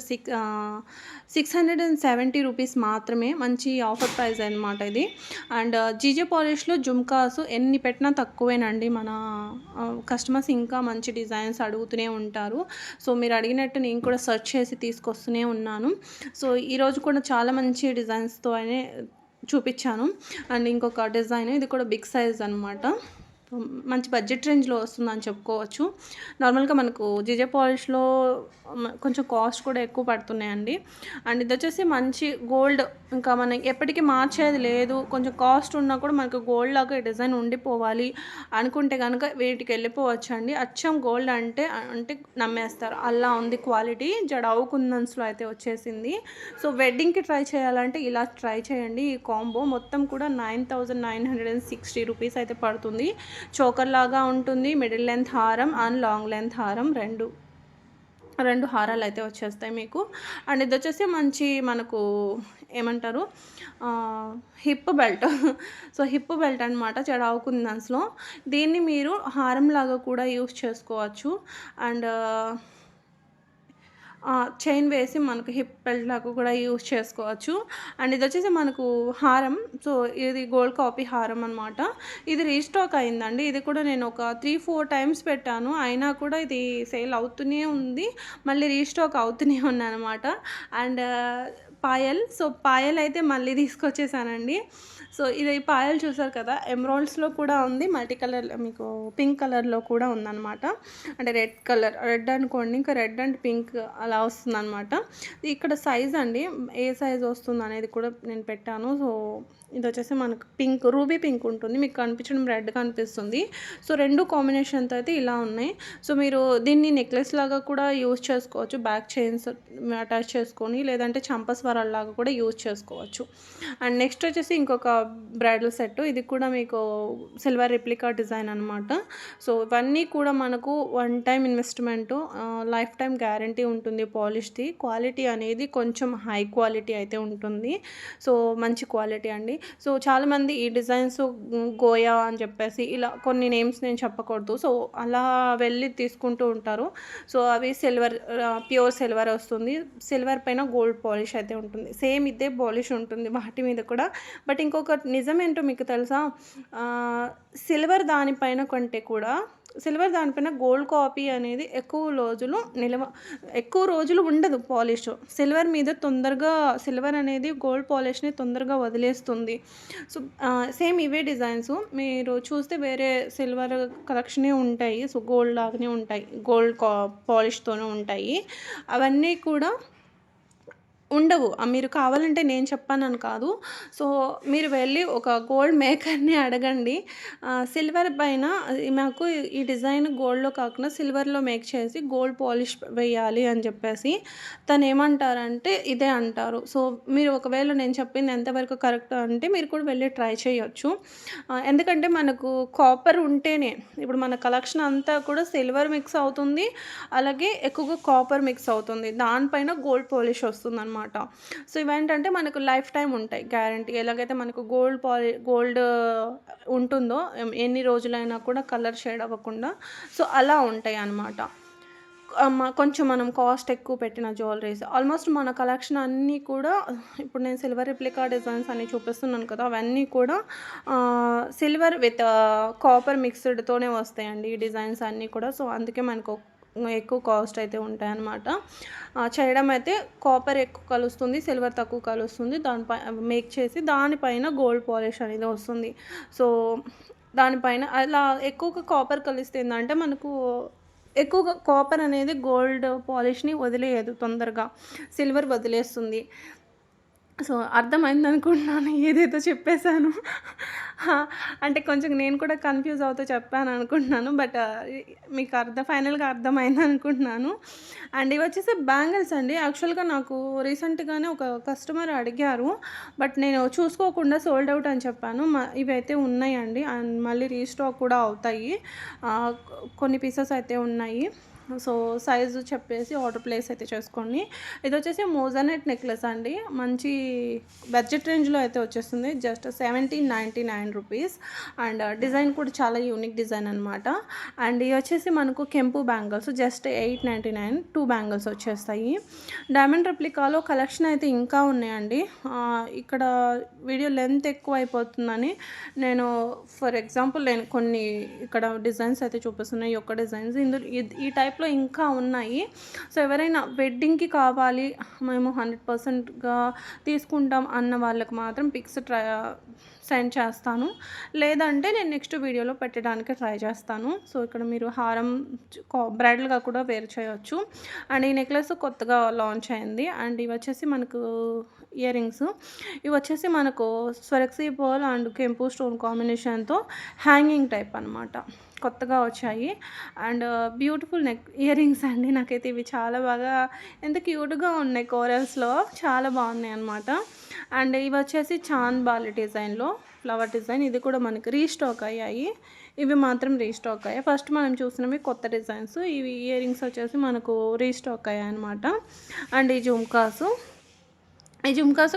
S1: 670 rupees మాత్రమే. మంచి ఆఫర్ ప్రైస్ అనమాట ఇది. అండ్ జీజే పాలిష్లో జుమ్కాస్ ఎన్ని పెట్టినా తక్కువేనండి. మన కస్టమర్స్ ఇంకా మంచి డిజైన్స్ అడుగుతూనే ఉంటారు. సో మీరు అడిగినట్టు నేను కూడా సెర్చ్ చేసి తీసుకొస్తూనే ఉన్నాను. సో ఈరోజు కూడా చాలా మంచి డిజైన్స్తో చూపించాను. అండ్ ఇంకొక డిజైన్, ఇది కూడా బిగ్ సైజ్ అనమాట. మంచి బడ్జెట్ రేంజ్లో వస్తుందని చెప్పుకోవచ్చు. నార్మల్గా మనకు జీజే పాలిష్లో కొంచెం కాస్ట్ కూడా ఎక్కువ పడుతున్నాయండి. అండ్ ఇది వచ్చేసి మంచి గోల్డ్, ఇంకా మనకి ఎప్పటికీ మార్చేది లేదు, కొంచెం కాస్ట్ ఉన్నా కూడా మనకు గోల్డ్ లాగా డిజైన్ ఉండిపోవాలి అనుకుంటే కనుక వీటికి వెళ్ళిపోవచ్చు అండి. అచ్చం గోల్డ్ అంటే నమ్మేస్తారు, అలా ఉంది క్వాలిటీ. జడావు కుందన్స్లో అయితే వచ్చేసింది. సో వెడ్డింగ్కి ట్రై చేయాలంటే ఇలా ట్రై చేయండి. ఈ కాంబో మొత్తం కూడా 9960 రూపీస్ అయితే పడుతుంది. చోకర్ లాగా ఉంటుంది, మిడిల్ లెంత్ హారం అండ్ లాంగ్ లెంత్ హారం రెండు హారాలు అయితే వచ్చేస్తాయి మీకు. అండ్ ఇది వచ్చేసి మంచి మనకు ఏమంటారు hip belt. So hip belt అనమాట జడావు కుందన్స్లో. దీన్ని మీరు హారం లాగా కూడా యూస్ చేసుకోవచ్చు. అండ్ చైన్ వేసి మనకు హిప్ బెల్ట్ లాగా కూడా యూస్ చేసుకోవచ్చు. అండ్ ఇది వచ్చేసి మనకు హారం. సో ఇది గోల్డ్ కాపీ హారం అనమాట. ఇది రీస్టాక్ అయిందండి. ఇది కూడా నేను ఒక 3-4 టైమ్స్ పెట్టాను, అయినా కూడా ఇది సేల్ అవుతూనే ఉంది, మళ్ళీ రీస్టాక్ అవుతూనే ఉన్నానమాట. అండ్ పాయల్ అయితే మళ్ళీ తీసుకొచ్చేసానండి. సో ఇది పాయల్ చూసారు కదా, ఎమరాల్డ్స్లో కూడా ఉంది, మల్టీ కలర్ మీకు పింక్ కలర్లో కూడా ఉందన్నమాట. అంటే రెడ్ అనుకోండి, ఇంకా రెడ్ అండ్ పింక్ అలా వస్తుందన్నమాట. ఇక్కడ సైజ్ అండి, ఏ సైజ్ వస్తుంది అనేది కూడా నేను పెట్టాను. సో ఇది వచ్చేసి మనకు పింక్, రూబీ పింక్ ఉంటుంది, మీకు కనిపించడం రెడ్ కనిపిస్తుంది. సో రెండు కాంబినేషన్తో అయితే ఇలా ఉన్నాయి. సో మీరు దీన్ని నెక్లెస్ లాగా కూడా యూజ్ చేసుకోవచ్చు, బ్యాక్ చైన్స్ అటాచ్ చేసుకొని, లేదంటే చంపస్వరాల్లాగా కూడా యూజ్ చేసుకోవచ్చు. అండ్ నెక్స్ట్ వచ్చేసి ఇంకొక బ్రైడల్ సెట్. ఇది కూడా మీకు సిల్వర్ రిప్లికా డిజైన్ అనమాట. సో ఇవన్నీ కూడా మనకు one time investment, life time guarantee ఉంటుంది. పాలిష్ది క్వాలిటీ అనేది కొంచెం హై క్వాలిటీ అయితే ఉంటుంది. సో మంచి క్వాలిటీ అండి. సో చాలామంది ఈ డిజైన్స్ గోయా అని చెప్పేసి ఇలా కొన్ని నేమ్స్ నేను చెప్పకూడదు, సో అలా వెళ్ళి తీసుకుంటూ ఉంటారు. సో అవి ప్యూర్ సిల్వర్ వస్తుంది, సిల్వర్ పైన గోల్డ్ పాలిష్ అయితే ఉంటుంది. సేమ్ ఇదే పాలిష్ ఉంటుంది వాటి మీద కూడా. బట్ ఇంకొక నిజమేంటో మీకు తెలుసా, సిల్వర్ దానిపైన గోల్డ్ కాపీ అనేది ఎక్కువ రోజులు ఉండదు పాలిష్. సిల్వర్ అనేది గోల్డ్ పాలిష్ని తొందరగా వదిలేస్తుంది. సో సేమ్ ఇవే డిజైన్స్ మీరు చూస్తే వేరే సిల్వర్ కలెక్షనే ఉంటాయి, సో గోల్డ్ లాగానే ఉంటాయి, గోల్డ్ పాలిష్తోనే ఉంటాయి. అవన్నీ కూడా ఉండవు. మీరు కావాలంటే నేను చెప్పానని కాదు. సో మీరు వెళ్ళి ఒక గోల్డ్ మేకర్ని అడగండి, సిల్వర్ పైన మాకు ఈ డిజైన్ గోల్డ్లో కాకుండా సిల్వర్లో మేక్ చేసి గోల్డ్ పాలిష్ వేయాలి అని చెప్పేసి తను ఏమంటారంటే ఇదే అంటారు. సో మీరు ఒకవేళ నేను చెప్పింది ఎంతవరకు కరెక్ట్ అంటే మీరు కూడా వెళ్ళి ట్రై చేయొచ్చు. ఎందుకంటే మనకు కాపర్ ఉంటేనే, ఇప్పుడు మన కలెక్షన్ అంతా కూడా సిల్వర్ మిక్స్ అవుతుంది, అలాగే ఎక్కువగా కాపర్ మిక్స్ అవుతుంది, దానిపైన గోల్డ్ పాలిష్ వస్తుంది అనమాట. సో ఇవేంటంటే మనకు లైఫ్ టైం ఉంటాయి గ్యారంటీ. ఎలాగైతే మనకు గోల్డ్ ఉంటుందో ఎన్ని రోజులైనా కూడా కలర్ షేడ్ అవ్వకుండా, సో అలా ఉంటాయి అన్నమాట. కొంచెం మనం కాస్ట్ ఎక్కువ పెట్టిన జ్యువెలరీస్ ఆల్మోస్ట్ మన కలెక్షన్ అన్నీ కూడా ఇప్పుడు నేను సిల్వర్ రిప్లికా డిజైన్స్ అన్నీ చూపిస్తున్నాను కదా, అవన్నీ కూడా సిల్వర్ విత్ కాపర్ మిక్స్డ్తోనే వస్తాయండి ఈ డిజైన్స్ అన్నీ కూడా. సో అందుకే మనకు ఎక్కువ కాస్ట్ అయితే ఉంటాయన్నమాట. చేయడం అయితే కాపర్ ఎక్కువ కలుస్తుంది, సిల్వర్ తక్కువ కలుస్తుంది, దానిపై మేక్ చేసి దానిపైన గోల్డ్ పాలిష్ అనేది వస్తుంది. సో దానిపైన అలా ఎక్కువగా కాపర్ కలిస్తే ఏంటంటే మనకు ఎక్కువగా కాపర్ అనేది గోల్డ్ పాలిష్ని వదిలేయదు తొందరగా, సిల్వర్ వదిలేస్తుంది. సో అర్థమైంది అనుకుంటున్నాను, ఏదేదో చెప్పేశాను. అంటే కొంచెం నేను కూడా కన్ఫ్యూజ్ అవుతూ చెప్పాను అనుకుంటున్నాను, బట్ మీకు ఫైనల్గా అర్థమైంది అనుకుంటున్నాను. అండ్ ఇవి వచ్చేసి బ్యాంగిల్స్ అండి. యాక్చువల్గా నాకు రీసెంట్గానే ఒక కస్టమర్ అడిగారు, బట్ నేను చూసుకోకుండా సోల్డ్ అవుట్ అని చెప్పాను. ఇవైతే ఉన్నాయండి, అండ్ మళ్ళీ రీస్టాక్ కూడా అవుతాయి. కొన్ని పీసెస్ అయితే ఉన్నాయి. సో సైజు చెప్పేసి ఆర్డర్ ప్లేస్ అయితే చేసుకోండి. ఇది వచ్చేసి మోజానెట్ నెక్లెస్ అండి, మంచి బడ్జెట్ రేంజ్లో అయితే వచ్చేస్తుంది. Just 1799 rupees. అండ్ డిజైన్ కూడా చాలా యూనిక్ డిజైన్ అనమాట. అండ్ ఇవి వచ్చేసి మనకు కెంపు బ్యాంగిల్స్ జస్ట్ 899, 2 బ్యాంగిల్స్ వచ్చేస్తాయి. డైమండ్ రెప్లికాలో కలెక్షన్ అయితే ఇంకా ఉన్నాయండి. ఇక్కడ వీడియో లెంత్ ఎక్కువ అయిపోతుందని నేను ఫర్ ఎగ్జాంపుల్ నేను కొన్ని ఇక్కడ డిజైన్స్ అయితే చూపిస్తున్నాయి. ఈ యొక్క డిజైన్స్ ఇందులో ఈ టైప్లో ఇంకా ఉన్నాయి. సో ఎవరైనా వెడ్డింగ్కి కావాలి, మేము 100%గా తీసుకుంటాం అన్న వాళ్ళకి మాత్రం పిక్స్ సెండ్ చేస్తాను, లేదంటే నేను నెక్స్ట్ వీడియోలో పెట్టడానికి ట్రై చేస్తాను. సో ఇక్కడ మీరు హారం బ్రైడల్గా కూడా వేర్ చేయవచ్చు. అండ్ ఈ నెక్లెస్ కొత్తగా లాంచ్ అయింది. అండ్ ఇవి వచ్చేసి మనకు ఇయర్ రింగ్స్. ఇవి వచ్చేసి మనకు స్వరక్సీ పర్ల్ అండ్ కెంపు స్టోన్ కాంబినేషన్తో హ్యాంగింగ్ టైప్ అనమాట, కొత్తగా వచ్చాయి. అండ్ బ్యూటిఫుల్ ఇయర్ రింగ్స్ అండి. నాకైతే ఇవి చాలా బాగా ఎంత క్యూట్గా ఉన్నాయి, కోరల్స్లో చాలా బాగున్నాయి అనమాట. అండ్ ఇవి వచ్చేసి చాంద్ బాలి డిజైన్లో ఫ్లవర్ డిజైన్. ఇది కూడా మనకి రీస్టాక్ అయ్యాయి, ఇవి మాత్రం రీస్టాక్ అయ్యాయి. ఫస్ట్ మనం చూసినవి కొత్త డిజైన్స్, ఇవి ఇయర్ రింగ్స్ వచ్చేసి మనకు రీస్టాక్ అయ్యాయి అనమాట. అండ్ ఈ జుమ్కాస్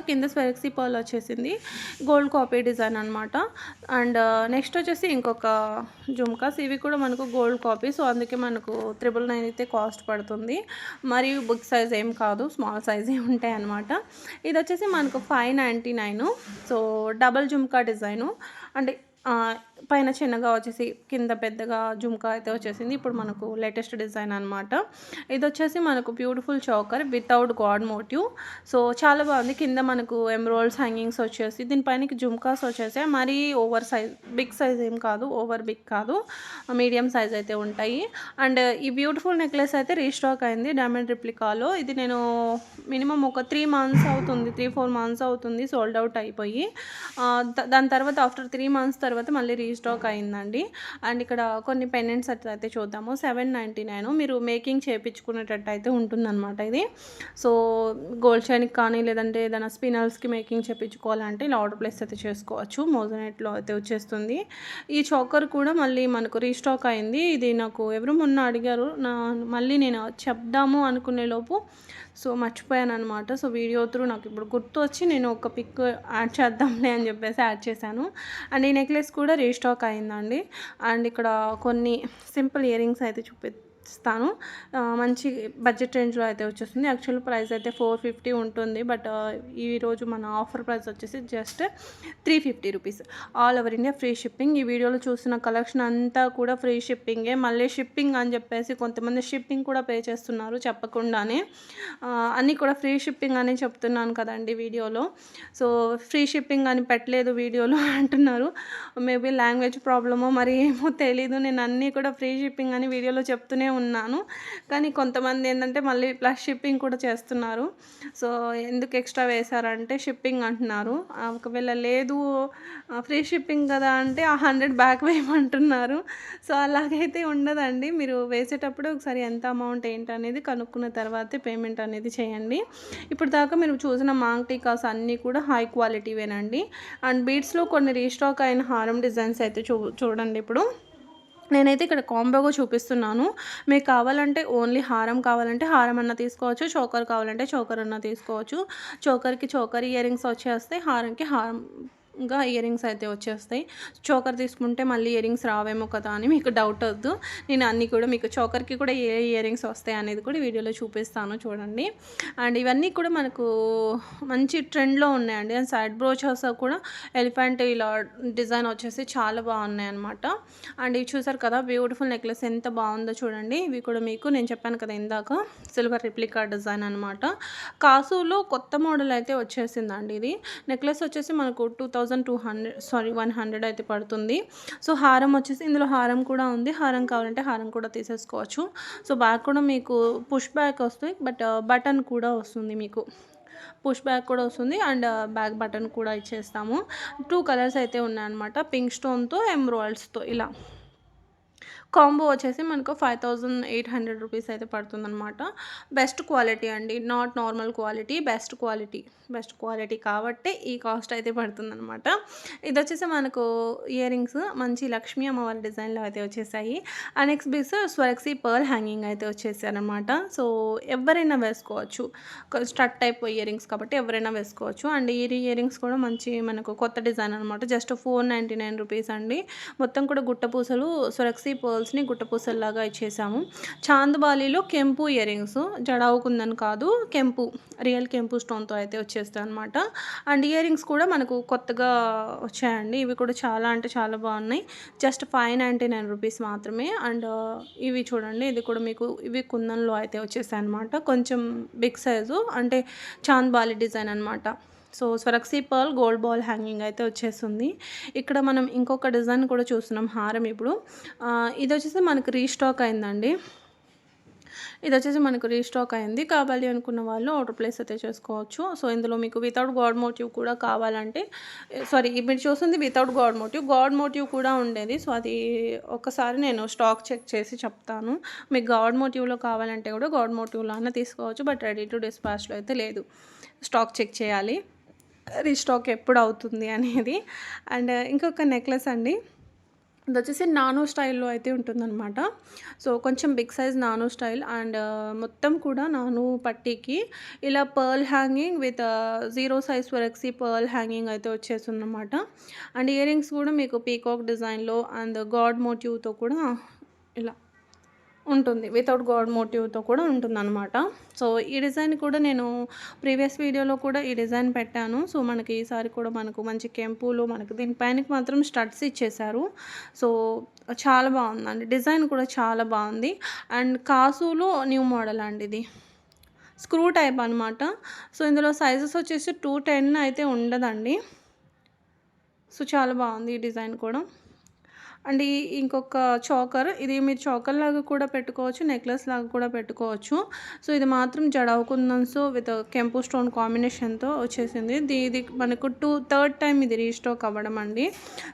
S1: కింద స్వెరక్సీ పర్ల్ వచ్చేసింది, గోల్డ్ కాపీ డిజైన్ అనమాట. అండ్ నెక్స్ట్ వచ్చేసి ఇంకొక జుమ్కాస్, ఇవి కూడా మనకు గోల్డ్ కాపీ. సో అందుకే మనకు 999 అయితే కాస్ట్ పడుతుంది. మరియు బిగ్ సైజ్ ఏం కాదు, స్మాల్ సైజే ఉంటాయి అనమాట. ఇది వచ్చేసి మనకు 599. సో డబల్ జుమ్కా డిజైను, అంటే పైన చిన్నగా వచ్చేసి కింద పెద్దగా జుమ్కా అయితే వచ్చేసింది. ఇప్పుడు మనకు లేటెస్ట్ డిజైన్ అనమాట. ఇది వచ్చేసి మనకు beautiful choker without god motif. So చాలా బాగుంది. కింద మనకు ఎమ్రోల్స్ హ్యాంగింగ్స్ వచ్చేసి దీనిపైన జుమ్కాస్ వచ్చేసాయి. మరీ ఓవర్ సైజ్ బిగ్ సైజ్ ఏం కాదు, ఓవర్ బిగ్ కాదు, మీడియం సైజ్ అయితే ఉంటాయి. అండ్ ఈ బ్యూటిఫుల్ నెక్లెస్ అయితే రీస్టాక్ అయింది డైమండ్ రిప్లికాలో. ఇది నేను మినిమం ఒక 3 మంత్స్ అవుతుంది, 3-4 మంత్స్ అవుతుంది సోల్డ్ అవుట్ అయిపోయి. దాని తర్వాత ఆఫ్టర్ 3 మంత్స్ తర్వాత మళ్ళీ రీస్టాక్ అయిందండి. అండ్ ఇక్కడ కొన్ని పెండెంట్స్ అయితే చూద్దాము. 799 మీరు మేకింగ్ చేయించుకునేటట్టు అయితే ఉంటుందన్నమాట ఇది. సో గోల్డ్ చైన్కి కానీ లేదంటే ఏదైనా స్పినల్స్కి మేకింగ్ చేయించుకోవాలంటే ఇలా ఆర్డర్ ప్లేస్ అయితే చేసుకోవచ్చు. మోజనెట్లో అయితే వచ్చేస్తుంది. ఈ చోకర్ కూడా మళ్ళీ మనకు రీస్టాక్ అయింది. ఇది నాకు ఎవరు మొన్న అడిగారు, మళ్ళీ నేను చెప్దాము అనుకునే లోపు సో మర్చిపోయాను అనమాట. సో వీడియో త్రూ నాకు ఇప్పుడు గుర్తు వచ్చి నేను ఒక పిక్ యాడ్ చేద్దాంలే అని చెప్పేసి యాడ్ చేశాను. అండ్ ఈ నెక్లెస్ కూడా రీస్టాక్ అయిందండి. అండ్ ఇక్కడ కొన్ని సింపుల్ ఇయర్ రింగ్స్ అయితే చూపిస్తాను. మంచి బడ్జెట్ రేంజ్లో అయితే వచ్చేస్తుంది. యాక్చువల్ ప్రైస్ అయితే 450 ఉంటుంది, బట్ ఈరోజు మన ఆఫర్ ప్రైస్ వచ్చేసి just 350 rupees. All over India free shipping. ఈ వీడియోలో చూసిన కలెక్షన్ అంతా కూడా ఫ్రీ షిప్పింగే. మళ్ళీ షిప్పింగ్ అని చెప్పేసి కొంతమంది షిప్పింగ్ కూడా పే చేస్తున్నారు చెప్పకుండానే. అన్నీ కూడా ఫ్రీ షిప్పింగ్ అని చెప్తున్నాను కదండి వీడియోలో. సో ఫ్రీ షిప్పింగ్ అని పెట్టలేదు వీడియోలో అంటున్నారు. మేబీ లాంగ్వేజ్ ప్రాబ్లమో మరి ఏమో తెలీదు. నేను అన్నీ కూడా ఫ్రీ షిప్పింగ్ అని వీడియోలో చెప్తూనే ఉన్నాను, కానీ కొంతమంది ఏంటంటే మళ్ళీ ప్లస్ షిప్పింగ్ కూడా చేస్తున్నారు. సో ఎందుకు ఎక్స్ట్రా వేశారంటే షిప్పింగ్ అంటున్నారు. ఒకవేళ లేదు ఫ్రీ షిప్పింగ్ కదా అంటే ఆ 100 బ్యాక్ వేయమంటున్నారు. సో అలాగైతే ఉండదండి. మీరు వేసేటప్పుడు ఒకసారి ఎంత అమౌంట్ ఏంటనేది కనుక్కున్న తర్వాతే పేమెంట్ అనేది చేయండి. ఇప్పుడు దాకా మీరు చూసిన మాంగ్ టీకాస్ అన్నీ కూడా హై క్వాలిటీవేనండి. అండ్ బీడ్స్లో కొన్ని రీస్టాక్ అయిన హారం డిజైన్స్ అయితే చూడండి. ఇప్పుడు నేనైతే ఇక్కడ కాంబోగా చూపిస్తున్నాను. మీకు కావాలంటే ఓన్లీ హారం కావాలంటే హారం అన్న తీసుకోవచ్చు, చోకర్ కావాలంటే చోకర్ అన్న తీసుకోవచ్చు. చోకర్కి చోకర్ ఇయర్ రింగ్స్ వచ్చేస్తే హారంకి హారం గా ఇయర్ రింగ్స్ అయితే వచ్చేస్తాయి. చోకర్ తీసుకుంటే మళ్ళీ ఇయర్ రింగ్స్ రావేమో కదా అని మీకు డౌట్ వద్దు. నేను అన్నీ కూడా మీకు చోకర్కి కూడా ఏ ఇయర్ రింగ్స్ వస్తాయి అనేది కూడా వీడియోలో చూపిస్తాను చూడండి. అండ్ ఇవన్నీ కూడా మనకు మంచి ట్రెండ్లో ఉన్నాయండి. అండ్ సైడ్ బ్రోచెస్ కూడా ఎలిఫెంట్ ఇలా డిజైన్ వచ్చేసి చాలా బాగున్నాయి అనమాట. అండ్ ఇవి చూసారు కదా బ్యూటిఫుల్ నెక్లెస్ ఎంత బాగుందో చూడండి. ఇవి కూడా మీకు నేను చెప్పాను కదా ఇందాక సిల్వర్ రిప్లికా డిజైన్ అనమాట. కాసులో కొత్త మోడల్ అయితే వచ్చేసిందండి. ఇది నెక్లెస్ వచ్చేసి మనకు 100 అయితే పడుతుంది. సో హారం వచ్చేసి ఇందులో హారం కూడా ఉంది. హారం కావాలంటే హారం కూడా తీసేసుకోవచ్చు. సో బ్యాక్ కూడా మీకు పుష్ బ్యాక్ వస్తుంది, బట్ బటన్ కూడా వస్తుంది. మీకు పుష్ బ్యాక్ కూడా వస్తుంది అండ్ బ్యాక్ బటన్ కూడా ఇచ్చేస్తాము. 2 కలర్స్ అయితే ఉన్నాయన్నమాట. పింక్ స్టోన్తో ఎమ్రాయిల్స్తో ఇలా కాంబో వచ్చేసి మనకు 5800 రూపీస్ అయితే పడుతుందన్నమాట. బెస్ట్ క్వాలిటీ అండి, not normal quality, best quality కాబట్టి ఈ కాస్ట్ అయితే పడుతుందన్నమాట. ఇది వచ్చేసి మనకు ఇయర్ రింగ్స్ మంచి లక్ష్మీ అమ్మవారి డిజైన్లో అయితే వచ్చేసాయి. Next piece Swarovski pearl hanging అయితే వచ్చేసారనమాట. సో ఎవరైనా వేసుకోవచ్చు, స్టడ్ టైప్ ఇయర్ రింగ్స్ కాబట్టి ఎవరైనా వేసుకోవచ్చు. అండ్ ఈ ఇయర్ రింగ్స్ కూడా మంచి మనకు కొత్త డిజైన్ అనమాట. జస్ట్ 499 రూపీస్ అండి. మొత్తం కూడా గుట్టపూసలు స్వరక్సీ పర్ల్స్ని గుట్టపూసల్లాగా ఇచ్చేసాము. చాందబాలిలో కెంపు ఇయర్ రింగ్స్, జడావుకుందని కాదు, కెంపు రియల్ కెంపు స్టోన్తో అయితే వచ్చేస్తాయి అనమాట. అండ్ ఇయర్ రింగ్స్ కూడా మనకు కొత్తగా వచ్చాయండి. ఇవి కూడా చాలా అంటే చాలా బాగున్నాయి. జస్ట్ 599 రూపీస్ మాత్రమే. అండ్ ఇవి చూడండి, ఇది కూడా మీకు ఇవి కుందన్లో అయితే వచ్చేసాయి అనమాట. కొంచెం బిగ్ సైజు అంటే చాందబాలి డిజైన్ అనమాట. So స్వరక్సీ pearl gold ball hanging అయితే వచ్చేస్తుంది. ఇక్కడ మనం ఇంకొక డిజైన్ కూడా చూస్తున్నాం హారం. ఇప్పుడు ఇది వచ్చేసి మనకు రీస్టాక్ అయిందండి. కావాలి అనుకున్న వాళ్ళు ఆర్డర్ ప్లేస్ అయితే చేసుకోవచ్చు. సో ఇందులో మీకు వితౌట్ గాడ్ మోటివ్ కూడా కావాలంటే, మీరు చూస్తుంది వితౌట్ గాడ్ మోటివ్ కూడా ఉండేది. సో అది ఒకసారి నేను స్టాక్ చెక్ చేసి చెప్తాను. మీకు గాడ్ మోటివ్లో కావాలంటే కూడా గాడ్ మోటివ్లో అన్న తీసుకోవచ్చు, బట్ రెడీ టు డిస్పాచ్లో అయితే లేదు. స్టాక్ చెక్ చేయాలి రీస్టాక్ ఎప్పుడు అవుతుంది అనేది. అండ్ ఇంకొక నెక్లెస్ అండి, ఇది వచ్చేసి నానో స్టైల్లో అయితే ఉంటుందన్నమాట. సో కొంచెం big size nano style and మొత్తం కూడా నానో పట్టీకి ఇలా pearl hanging with 0 size Swarovski pearl hanging అయితే వచ్చేస్తుందన్నమాట. అండ్ ఇయర్ రింగ్స్ కూడా మీకు పీకాక్ డిజైన్లో అండ్ గాడ్ మోటివ్తో కూడా ఇలా ఉంటుంది, వితౌట్ గాడ్ మోటివ్తో కూడా ఉంటుందన్నమాట. సో ఈ డిజైన్ కూడా నేను ప్రీవియస్ వీడియోలో కూడా ఈ డిజైన్ పెట్టాను. సో మనకి ఈసారి కూడా మనకు మంచి కెంపులో మనకు దీనిపైనకి మాత్రం స్టడ్స్ ఇచ్చేసారు. సో చాలా బాగుందండి, డిజైన్ కూడా చాలా బాగుంది. అండ్ కాసులో న్యూ మోడల్ అండి, ఇది స్క్రూ టైప్ అనమాట. సో ఇందులో సైజెస్ వచ్చేసి 210 అయితే ఉండదండి. సో చాలా బాగుంది ఈ డిజైన్ కూడా. అండ్ ఇంకొక చోకర్, ఇది మీరు చోకర్ లాగా కూడా పెట్టుకోవచ్చు, నెక్లెస్ లాగా కూడా పెట్టుకోవచ్చు. సో ఇది మాత్రం జడావు కుందన్స్ విత్ కెంపు స్టోన్ కాంబినేషన్తో వచ్చేసింది. ఇది మనకు థర్డ్ టైం ఇది రీస్టాక్ అవ్వడం అండి.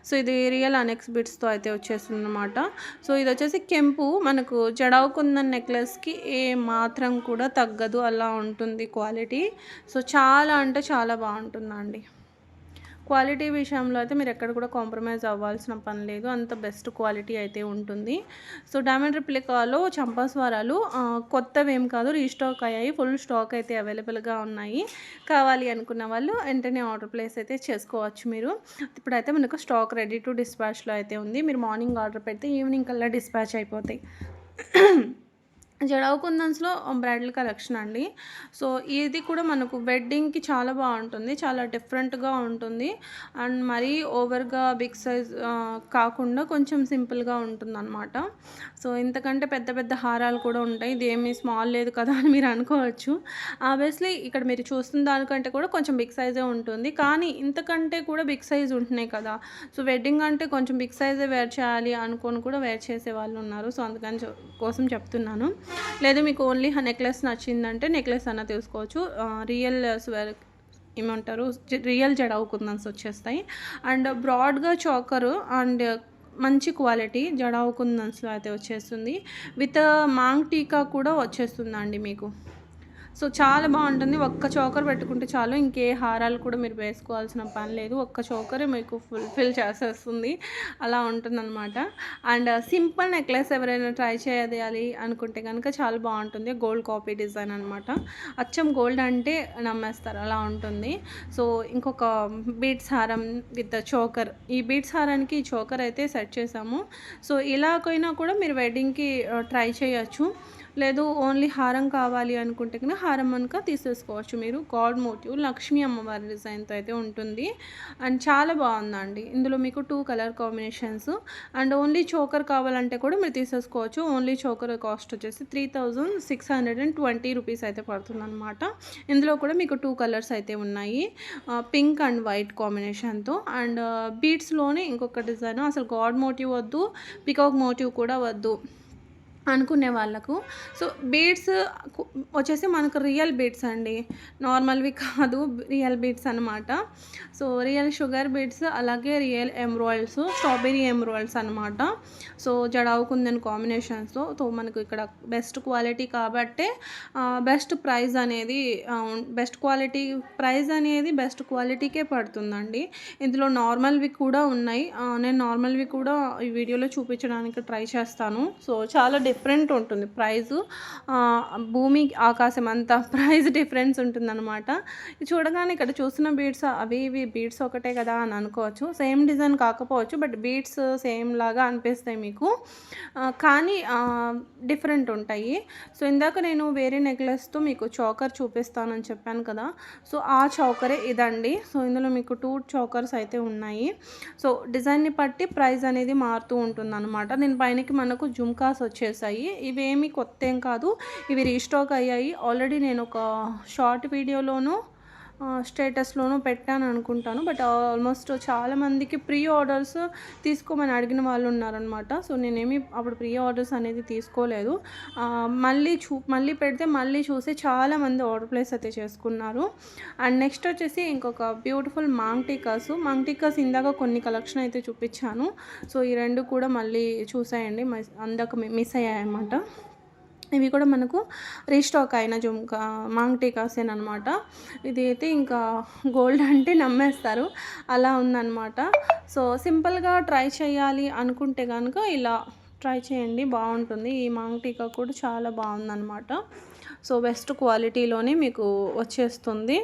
S1: సో ఇది రియల్ అనెక్స్ బిట్స్తో అయితే వచ్చేస్తుంది అనమాట. సో ఇది వచ్చేసి కెంపు మనకు జడావు కుందన్ నెక్లెస్కి ఏ మాత్రం కూడా తగ్గదు, అలా ఉంటుంది క్వాలిటీ. సో చాలా అంటే చాలా బాగుంటుందండి. క్వాలిటీ విషయంలో అయితే మీరు ఎక్కడ కూడా కాంప్రమైజ్ అవ్వాల్సిన పని లేదు, అంత బెస్ట్ క్వాలిటీ అయితే ఉంటుంది. సో డైమండ్ రిప్లికాలో చంపాస్వరాలు కొత్తవి ఏం కాదు, రీస్టాక్ అయ్యాయి. ఫుల్ స్టాక్ అయితే అవైలబుల్గా ఉన్నాయి. కావాలి అనుకున్న వాళ్ళు వెంటనే ఆర్డర్ ప్లేస్ అయితే చేసుకోవచ్చు మీరు. ఇప్పుడైతే మనకు స్టాక్ రెడీ టు డిస్పాచ్లో అయితే ఉంది. మీరు మార్నింగ్ ఆర్డర్ పెడితే ఈవినింగ్ కల్లా డిస్పాచ్ అయిపోతాయి. జడావు కుందన్స్లో బ్రైడల్ కలెక్షన్ అండి. సో ఇది కూడా మనకు వెడ్డింగ్కి చాలా బాగుంటుంది, చాలా డిఫరెంట్గా ఉంటుంది. అండ్ మరీ ఓవర్గా బిగ్ సైజ్ కాకుండా కొంచెం సింపుల్గా ఉంటుంది అనమాట. సో ఇంతకంటే పెద్ద పెద్ద హారాలు కూడా ఉంటాయి, ఇది ఏమీ స్మాల్ లేదు కదా అని మీరు అనుకోవచ్చు. ఆబ్వియస్లీ ఇక్కడ మీరు చూస్తున్న దానికంటే కూడా కొంచెం బిగ్ సైజే ఉంటుంది, కానీ ఇంతకంటే కూడా బిగ్ సైజ్ ఉంటున్నాయి కదా. సో వెడ్డింగ్ అంటే కొంచెం బిగ్ సైజే వేర్ చేయాలి అనుకొని కూడా వేర్ చేసే వాళ్ళు ఉన్నారు. సో అందుకని కోసం చెప్తున్నాను. లేదు మీకు ఓన్లీ నెక్లెస్ నచ్చిందంటే నెక్లెస్ అన్న తీసుకోవచ్చు. రియల్ ఏమంటారు, రియల్ జడావు కుందన్స్ వచ్చేస్తాయి. అండ్ బ్రాడ్గా చోకరు అండ్ మంచి క్వాలిటీ జడావు కుందన్స్లో అయితే వచ్చేస్తుంది. విత్ మాంగ్ టీకా కూడా వచ్చేస్తుందండి మీకు. సో చాలా బాగుంటుంది. ఒక్క చోకర్ పెట్టుకుంటే చాలు, ఇంకే హారాలు కూడా మీరు వేసుకోవాల్సిన పని లేదు. ఒక్క చోకరే మీకు ఫుల్ఫిల్ చేసేస్తుంది, అలా ఉంటుందన్నమాట. అండ్ సింపుల్ నెక్లెస్ ఎవరైనా ట్రై చేయాలి అనుకుంటే కనుక చాలా బాగుంటుంది. గోల్డ్ కాపీ డిజైన్ అనమాట. అచ్చం గోల్డ్ అంటే నమ్మేస్తారు, అలా ఉంటుంది. సో ఇంకొక బీడ్స్ హారం విత్ చోకర్, ఈ బీడ్స్ హారానికి ఈ చోకర్ అయితే సెట్ చేసాము. సో ఇలాగైనా కూడా మీరు వెడ్డింగ్కి ట్రై చేయొచ్చు. లేదు ఓన్లీ హారం కావాలి అనుకుంటే కనుక హారం కనుక తీసేసుకోవచ్చు మీరు. గాడ్ మోటివ్ లక్ష్మీ అమ్మవారి డిజైన్తో అయితే ఉంటుంది. అండ్ చాలా బాగుందండి. ఇందులో మీకు 2 colour combinations. And only choker కావాలంటే కూడా మీరు తీసేసుకోవచ్చు. ఓన్లీ చోకర్ కాస్ట్ వచ్చేసి 3620 రూపీస్ అయితే పడుతుందన్నమాట. ఇందులో కూడా మీకు 2 కలర్స్ అయితే ఉన్నాయి, పింక్ అండ్ వైట్ కాంబినేషన్తో. అండ్ బీడ్స్లోనే ఇంకొక డిజైన్, అసలు గాడ్ మోటివ్ వద్దు, పికాక్ మోటివ్ కూడా వద్దు అనుకునే వాళ్ళకు. సో బీడ్స్ వచ్చేసి మనకు రియల్ బీడ్స్ అండి, నార్మల్వి కాదు, రియల్ బీడ్స్ అనమాట. సో రియల్ షుగర్ బీడ్స్, అలాగే రియల్ ఎమ్రాయిల్స్, స్ట్రాబెరీ ఎమ్రాయిల్స్ అనమాట. సో జడావు కుందన్ కాంబినేషన్స్తో. సో మనకు ఇక్కడ బెస్ట్ క్వాలిటీ కాబట్టే బెస్ట్ ప్రైస్ అనేది, బెస్ట్ క్వాలిటీ ప్రైస్ అనేది బెస్ట్ క్వాలిటీకే పడుతుందండి. ఇందులో నార్మల్వి కూడా ఉన్నాయి, నేను నార్మల్వి కూడా ఈ వీడియోలో చూపించడానికి ట్రై చేస్తాను. సో చాలా డిఫరెంట్ ఉంటుంది ప్రైజు, భూమి ఆకాశం అంతా ప్రైస్ డిఫరెన్స్ ఉంటుందన్నమాట. చూడగానే ఇక్కడ చూస్తున్న బీడ్స్ అవి ఇవి బీడ్స్ ఒకటే కదా అని అనుకోవచ్చు, సేమ్ డిజైన్ కాకపోవచ్చు, బట్ బీడ్స్ సేమ్ లాగా అనిపిస్తాయి మీకు, కానీ డిఫరెంట్ ఉంటాయి. సో ఇందాక నేను వేరే నెక్లెస్తో మీకు చోకర్ చూపిస్తానని చెప్పాను కదా, సో ఆ చోకరే ఇదండి. సో ఇందులో మీకు 2 చోకర్స్ అయితే ఉన్నాయి. సో డిజైన్ని బట్టి ప్రైస్ అనేది మారుతూ ఉంటుంది అనమాట. దీని పైనకి మనకు జుమ్కాస్ వచ్చేసాయి. ఇవేమి కొత్త ఏం కాదు, ఇవి రీస్టాక్ అయ్యాయి ఆల్రెడీ. నేను ఒక షార్ట్ వీడియోలోనూ స్టేటస్లోనూ పెట్టాను అనుకుంటాను, బట్ ఆల్మోస్ట్ చాలామందికి ప్రీ ఆర్డర్స్ తీసుకోమని అడిగిన వాళ్ళు ఉన్నారనమాట. సో నేనేమి అప్పుడు ప్రీ ఆర్డర్స్ అనేది తీసుకోలేదు. మళ్ళీ పెడితే మళ్ళీ చూసి చాలామంది ఆర్డర్ ప్లేస్ అయితే చేసుకున్నారు. అండ్ నెక్స్ట్ వచ్చేసి ఇంకొక బ్యూటిఫుల్ మాంగ్టికాస్ ఇందాక కొన్ని కలెక్షన్ అయితే చూపించాను. సో ఈ 2 కూడా మళ్ళీ చూసాయండి, అందాక మిస్ అయ్యాయన్నమాట. ఇవి కూడా మనకు రీస్టాక్ అయిన మాంగ్టికాసేన్ అనమాట. ఇది అయితే ఇంకా గోల్డ్ అంటే నమ్మేస్తారు, అలా ఉందన్నమాట. సో సింపుల్గా ట్రై చేయాలి అనుకుంటే కనుక ఇలా ట్రై చేయండి, బాగుంటుంది. ఈ మాంగ్టికా కూడా చాలా బాగుందన్నమాట. సో బెస్ట్ క్వాలిటీలోనే మీకు వచ్చేస్తుంది.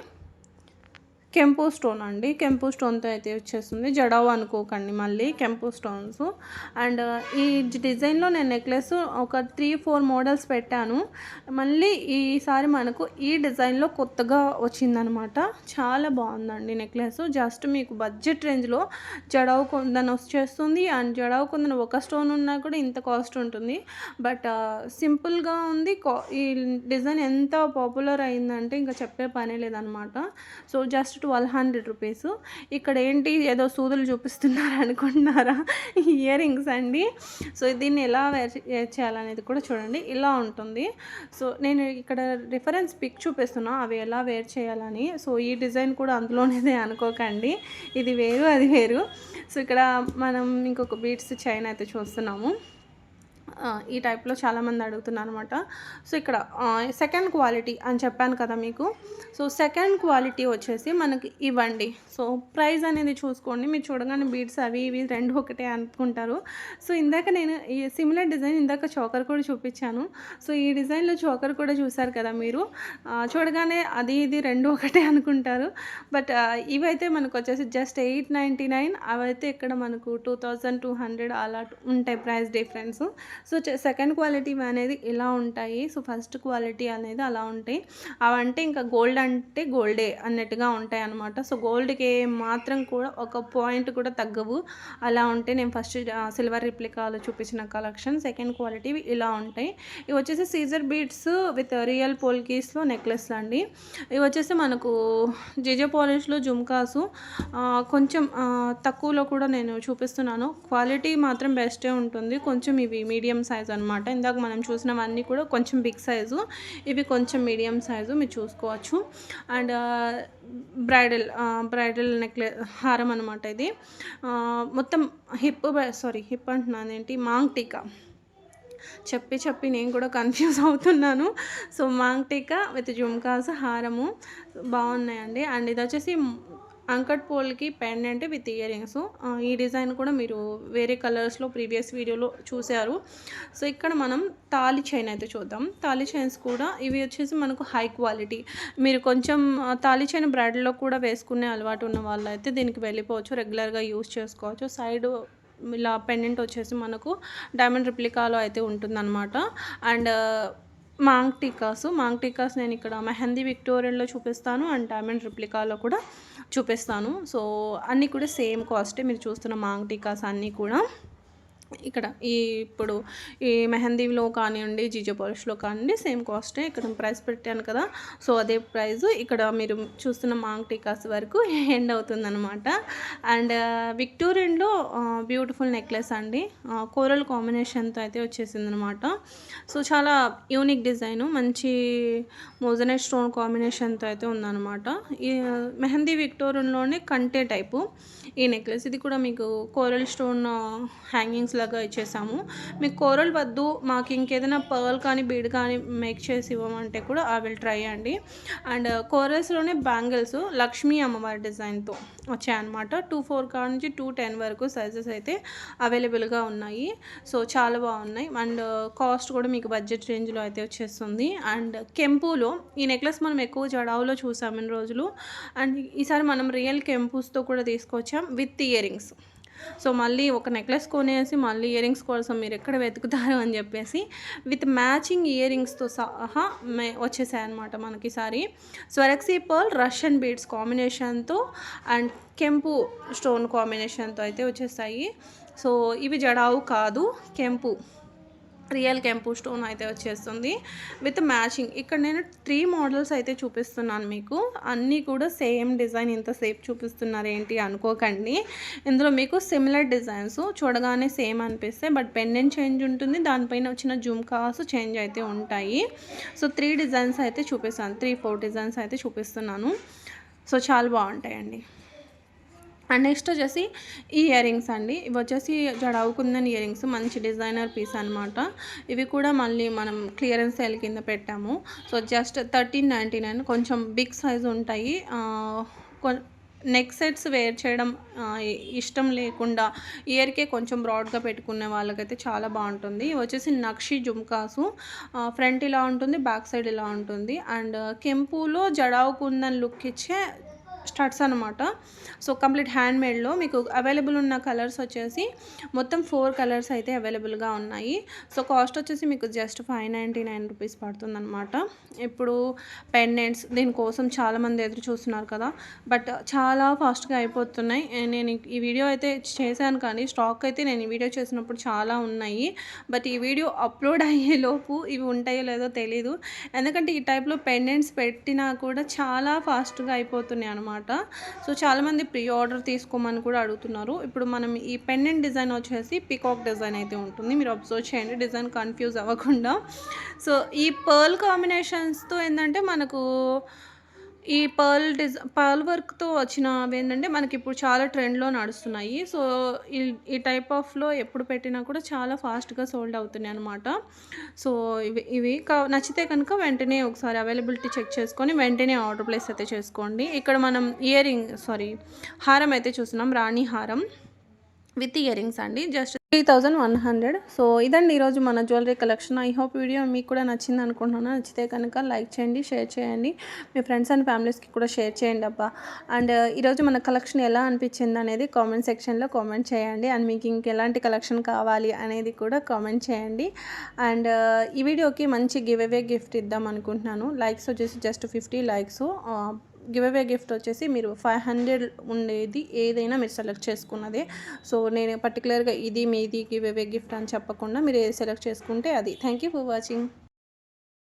S1: కెంపు స్టోన్ అండి, కెంపు స్టోన్తో అయితే వచ్చేస్తుంది. జడావు అనుకోకండి, మళ్ళీ కెంపు స్టోన్స్. అండ్ ఈ డిజైన్లో నేను నెక్లెస్ ఒక 3-4 మోడల్స్ పెట్టాను. మళ్ళీ ఈసారి మనకు ఈ డిజైన్లో కొత్తగా వచ్చిందనమాట. చాలా బాగుందండి నెక్లెస్. జస్ట్ మీకు బడ్జెట్ రేంజ్లో జడావు కుందన్ వచ్చేస్తుంది. అండ్ జడావు కుందన్ ఒక స్టోన్ ఉన్నా కూడా ఇంత కాస్ట్ ఉంటుంది, బట్ సింపుల్గా ఉంది. ఈ డిజైన్ ఎంత పాపులర్ అయిందంటే ఇంకా చెప్పే పనే లేదనమాట. So just 1200 rupees. ఇక్కడ ఏంటి ఏదో సూదులు చూపిస్తున్నారు అనుకుంటున్నారా, ఇయర్ రింగ్స్ అండి. సో దీన్ని ఎలా వేర్ చేయాలనేది కూడా చూడండి, ఇలా ఉంటుంది. సో నేను ఇక్కడ రిఫరెన్స్ పిక్ చూపిస్తున్నా అవి ఎలా వేర్ చేయాలని. సో ఈ డిజైన్ కూడా అందులోనేదే అనుకోకండి, ఇది వేరు అది వేరు. సో ఇక్కడ మనం ఇంకొక బీడ్స్ చైన్ అయితే చూస్తున్నాము. ఈ టైప్లో చాలామంది అడుగుతున్నారు అనమాట. సో ఇక్కడ సెకండ్ క్వాలిటీ అని చెప్పాను కదా మీకు. సో సెకండ్ క్వాలిటీ వచ్చేసి మనకి ఇవ్వండి. సో ప్రైస్ అనేది చూసుకోండి, మీరు చూడగానే బీడ్స్ అవి ఇవి 2 ఒకటే అనుకుంటారు. సో ఇందాక నేను ఈ సిమిలర్ డిజైన్ ఇందాక చోకర్ కూడా చూపించాను. సో ఈ డిజైన్లో చోకర్ కూడా చూసారు కదా మీరు, చూడగానే అది ఇది 2 ఒకటే అనుకుంటారు. బట్ ఇవైతే మనకు వచ్చేసి జస్ట్ 899, అవైతే ఇక్కడ మనకు 2200 అలా ఉంటాయి price difference. So second quality అనేది ఇలా ఉంటాయి. సో ఫస్ట్ క్వాలిటీ అనేది అలా ఉంటాయి. అవంటే ఇంకా గోల్డ్ అంటే గోల్డే అన్నట్టుగా ఉంటాయి అన్నమాట. సో గోల్డ్కి మాత్రం కూడా ఒక పాయింట్ కూడా తగ్గవు, అలా ఉంటాయి. నేను ఫస్ట్ సిల్వర్ రిప్లికాలో చూపించిన కలెక్షన్ సెకండ్ క్వాలిటీ ఇలా ఉంటాయి. ఇవి వచ్చేసి సీజర్ బీడ్స్ విత్ రియల్ పోల్కీస్లో నెక్లెస్లు అండి. ఇవి వచ్చేసి మనకు జిజో పాలిష్లో జుమ్కాసు, కొంచెం తక్కువలో కూడా నేను చూపిస్తున్నాను. క్వాలిటీ మాత్రం బెస్టే ఉంటుంది. కొంచెం ఇవి మీడియం సైజ్ అనమాట. ఇందాక మనం చూసినవన్నీ కూడా కొంచెం బిగ్ సైజు, ఇవి కొంచెం మీడియం సైజు, మీరు చూసుకోవచ్చు. అండ్ బ్రైడల్ హారం అనమాట ఇది. మొత్తం హిప్ అంటున్నాను ఏంటి, మాంగ్టికా చెప్పి నేను కూడా కన్‌ఫ్యూజ్ అవుతున్నాను. సో, మాంగ్ టీకా విత్ జుమ్కాస్, హారము బాగున్నాయండి. అండ్ ఇదొచ్చేసి అంకట్ పోల్‌కి పెండెంట్ విత్ ఇయర్ రింగ్స్. ఈ డిజైన్ కూడా మీరు వేరే కలర్స్‌లో ప్రీవియస్ వీడియోలో చూసారు. సో, ఇక్కడ మనం తాళి చైన్ అయితే చూద్దాం. తాళి చైన్స్ కూడా ఇవి వచ్చేసి మనకు హై క్వాలిటీ. మీరు కొంచెం తాళి చైన్ బ్రైడల్‌లో కూడా వేసుకునే అలవాటు ఉన్న వాళ్ళైతే దీనికి వెళ్ళిపోవచ్చు. రెగ్యులర్‌గా యూజ్ చేసుకోవచ్చు. సైడు ఇలా పెండెంట్ వచ్చేసి మనకు డైమండ్ రిప్లికాలో అయితే ఉంటుందన్నమాట. అండ్ మాంగ్ టీకాస్ నేను ఇక్కడ మెహందీ విక్టోరియన్‌లో చూపిస్తాను. అండ్ డైమండ్ రిప్లికాలో కూడా చూపిస్తాను. సో, అన్నీ కూడా సేమ్ కాస్టే. మీరు చూస్తున్న మాంగ్ టీకాస్ అన్నీ కూడా ఇక్కడ ఇప్పుడు ఈ మెహందీలో కానివ్వండి, జిజో పాలిష్‌లో కానివ్వండి సేమ్ కాస్టే. ఇక్కడ ప్రైస్ పెట్టాను కదా! సో, అదే ప్రైస్ ఇక్కడ మీరు చూస్తున్న మాంగ్ టీకాస్ వరకు ఎండ్ అవుతుందనమాట. అండ్ విక్టోరియన్‌లో బ్యూటిఫుల్ నెక్లెస్ అండి. కోరల్ కాంబినేషన్‌తో అయితే వచ్చేసిందనమాట. సో, చాలా యూనిక్ డిజైను. మంచి మోజనైట్ స్టోన్ కాంబినేషన్‌తో అయితే ఉందనమాట. ఈ మెహందీ విక్టోరియన్‌లోనే కంటే టైపు ఈ నెక్లెస్. ఇది కూడా మీకు కోరల్ స్టోన్ హ్యాంగింగ్స్ లాగా ఇచ్చేసాము. మీకు కోరల్ వద్దు, మాకు ఇంకేదైనా పర్ల్ కానీ బీడ్ కానీ మేక్ చేసి ఇవ్వమంటే కూడా ఐ విల్ ట్రై అండి. అండ్ కోరల్స్లోనే బ్యాంగిల్స్ లక్ష్మీ అమ్మవారి డిజైన్తో వచ్చాయన్నమాట. 2-4 కాడ నుంచి 2-10 వరకు సైజెస్ అయితే అవైలబుల్గా ఉన్నాయి. సో, చాలా బాగున్నాయి. అండ్ కాస్ట్ కూడా మీకు బడ్జెట్ రేంజ్లో అయితే వచ్చేస్తుంది. అండ్ కెంపులో ఈ నెక్లెస్ మనం ఎక్కువ జడావులో చూసాం ఇన్ని రోజులు. అండ్ ఈసారి మనం రియల్ కెంపుస్తో కూడా తీసుకొచ్చాం విత్ ఇయర్ రింగ్స్. సో, మళ్ళీ ఒక నెక్లెస్ కొనేసి మళ్ళీ ఇయర్ రింగ్స్ కోసం మీరు ఎక్కడ వెతుకుతారు అని చెప్పేసి విత్ మ్యాచింగ్ ఇయర్ రింగ్స్తో సహా వచ్చేసాయన్నమాట మనకి ఈసారి. స్వరక్సీ పర్ల్ రష్యన్ బీడ్స్ కాంబినేషన్తో అండ్ కెంపు స్టోన్ కాంబినేషన్తో అయితే వచ్చేసాయి. సో, ఇవి జడావు కాదు, కెంపు రియల్ కెంపు స్టోన్ అయితే వచ్చేస్తుంది విత్ మ్యాచింగ్. ఇక్కడ నేను 3 మోడల్స్ అయితే చూపిస్తున్నాను మీకు. అన్నీ కూడా సేమ్ డిజైన్ ఇంతసేపు చూపిస్తున్నారు ఏంటి అనుకోకండి. ఇందులో మీకు సిమిలర్ డిజైన్స్ చూడగానే సేమ్ అనిపిస్తాయి. బట్ పెండెంట్ చేంజ్ ఉంటుంది. దానిపైన వచ్చిన జుమ్కాస్ చేంజ్ అయితే ఉంటాయి. సో, 3 డిజైన్స్ అయితే చూపిస్తాను. 3-4 డిజైన్స్ అయితే చూపిస్తున్నాను. సో, చాలా బాగుంటాయండి. అండ్ నెక్స్ట్ వచ్చేసి ఈ ఇయర్ రింగ్స్ అండి. ఇవి వచ్చేసి జడావు కుందన్ ఇయర్ రింగ్స్. మంచి డిజైనర్ పీస్ అనమాట. ఇవి కూడా మళ్ళీ మనం క్లియరెన్స్ సేల్ కింద పెట్టాము. So, just 1399. కొంచెం బిగ్ సైజ్ ఉంటాయి. నెక్ సెట్స్ వేర్ చేయడం ఇష్టం లేకుండా ఇయర్కే కొంచెం బ్రాడ్గా పెట్టుకునే వాళ్ళకైతే చాలా బాగుంటుంది. ఇవి వచ్చేసి నక్షి జుమ్కాసు. ఫ్రంట్ ఇలా ఉంటుంది, బ్యాక్ సైడ్ ఇలా ఉంటుంది. అండ్ కెంపులో జడావు కుందన్ లుక్ ఇచ్చే స్టడ్స్ అనమాట. సో, కంప్లీట్ హ్యాండ్మేడ్లో మీకు అవైలబుల్ ఉన్న కలర్స్ వచ్చేసి మొత్తం 4 కలర్స్ అయితే అవైలబుల్గా ఉన్నాయి. సో, కాస్ట్ వచ్చేసి మీకు జస్ట్ 599 రూపీస్ పడుతుందన్నమాట. ఇప్పుడు పెండెంట్స్ దీనికోసం చాలామంది ఎదురు చూస్తున్నారు కదా! బట్ చాలా ఫాస్ట్గా అయిపోతున్నాయి. నేను ఈ వీడియో అయితే చేశాను కానీ స్టాక్ అయితే నేను ఈ వీడియో చేసినప్పుడు చాలా ఉన్నాయి. బట్ ఈ వీడియో అప్లోడ్ అయ్యేలోపు ఇవి ఉంటాయో లేదో తెలీదు. ఎందుకంటే ఈ టైప్లో పెండెంట్స్ పెట్టినా కూడా చాలా ఫాస్ట్గా అయిపోతున్నాయి అనమాట. సో, చాలామంది ప్రీ ఆర్డర్ తీసుకోమని కూడా అడుగుతున్నారు. ఇప్పుడు మనం ఈ పెండెంట్ డిజైన్ వచ్చేసి పీకాక్ డిజైన్ అయితే ఉంటుంది. మీరు అబ్జర్వ్ చేయండి డిజైన్ కన్ఫ్యూజ్ అవ్వకుండా. సో, ఈ పర్ల్ కాంబినేషన్స్తో ఏంటంటే మనకు ఈ పర్ల్ వర్క్తో వచ్చినవి ఏంటంటే మనకి ఇప్పుడు చాలా ట్రెండ్లో నడుస్తున్నాయి. సో, ఈ టైప్ ఆఫ్లో ఎప్పుడు పెట్టినా కూడా చాలా ఫాస్ట్గా సోల్డ్ అవుతున్నాయి అనమాట. సో, ఇవి నచ్చితే కనుక వెంటనే ఒకసారి అవైలబిలిటీ చెక్ చేసుకొని వెంటనే ఆర్డర్ ప్లేస్ అయితే చేసుకోండి. ఇక్కడ మనం హారం అయితే చూస్తున్నాం. రాణి హారం విత్ ఇయర్ రింగ్స్ అండి. జస్ట్ 3100. సో, ఇదండి ఈరోజు మన jewellery collection. I hope video మీకు కూడా నచ్చింది అనుకుంటున్నాను. నచ్చితే కనుక లైక్ చేయండి, షేర్ చేయండి, మీ ఫ్రెండ్స్ అండ్ ఫ్యామిలీస్కి కూడా షేర్ చేయండి అబ్బా. అండ్ ఈరోజు మన కలెక్షన్ ఎలా అనిపించింది అనేది కామెంట్ సెక్షన్లో కామెంట్ చేయండి. అండ్ మీకు ఇంకెలాంటి కలెక్షన్ కావాలి అనేది కూడా కామెంట్ చేయండి. అండ్ ఈ వీడియోకి మంచి గివ్ అవే గిఫ్ట్ ఇద్దాం అనుకుంటున్నాను. లైక్స్ వచ్చేసి just 50 likes. Give away gift వచ్చేసి మీరు 500 ఉండేది ఏదైనా మీరు సెలెక్ట్ చేసుకున్నదే. సో, నేను పర్టికులర్గా ఇది మీది గివ్ అవే గిఫ్ట్ అని చెప్పకుండా మీరు ఏది సెలెక్ట్ చేసుకుంటే అది. Thank you for watching.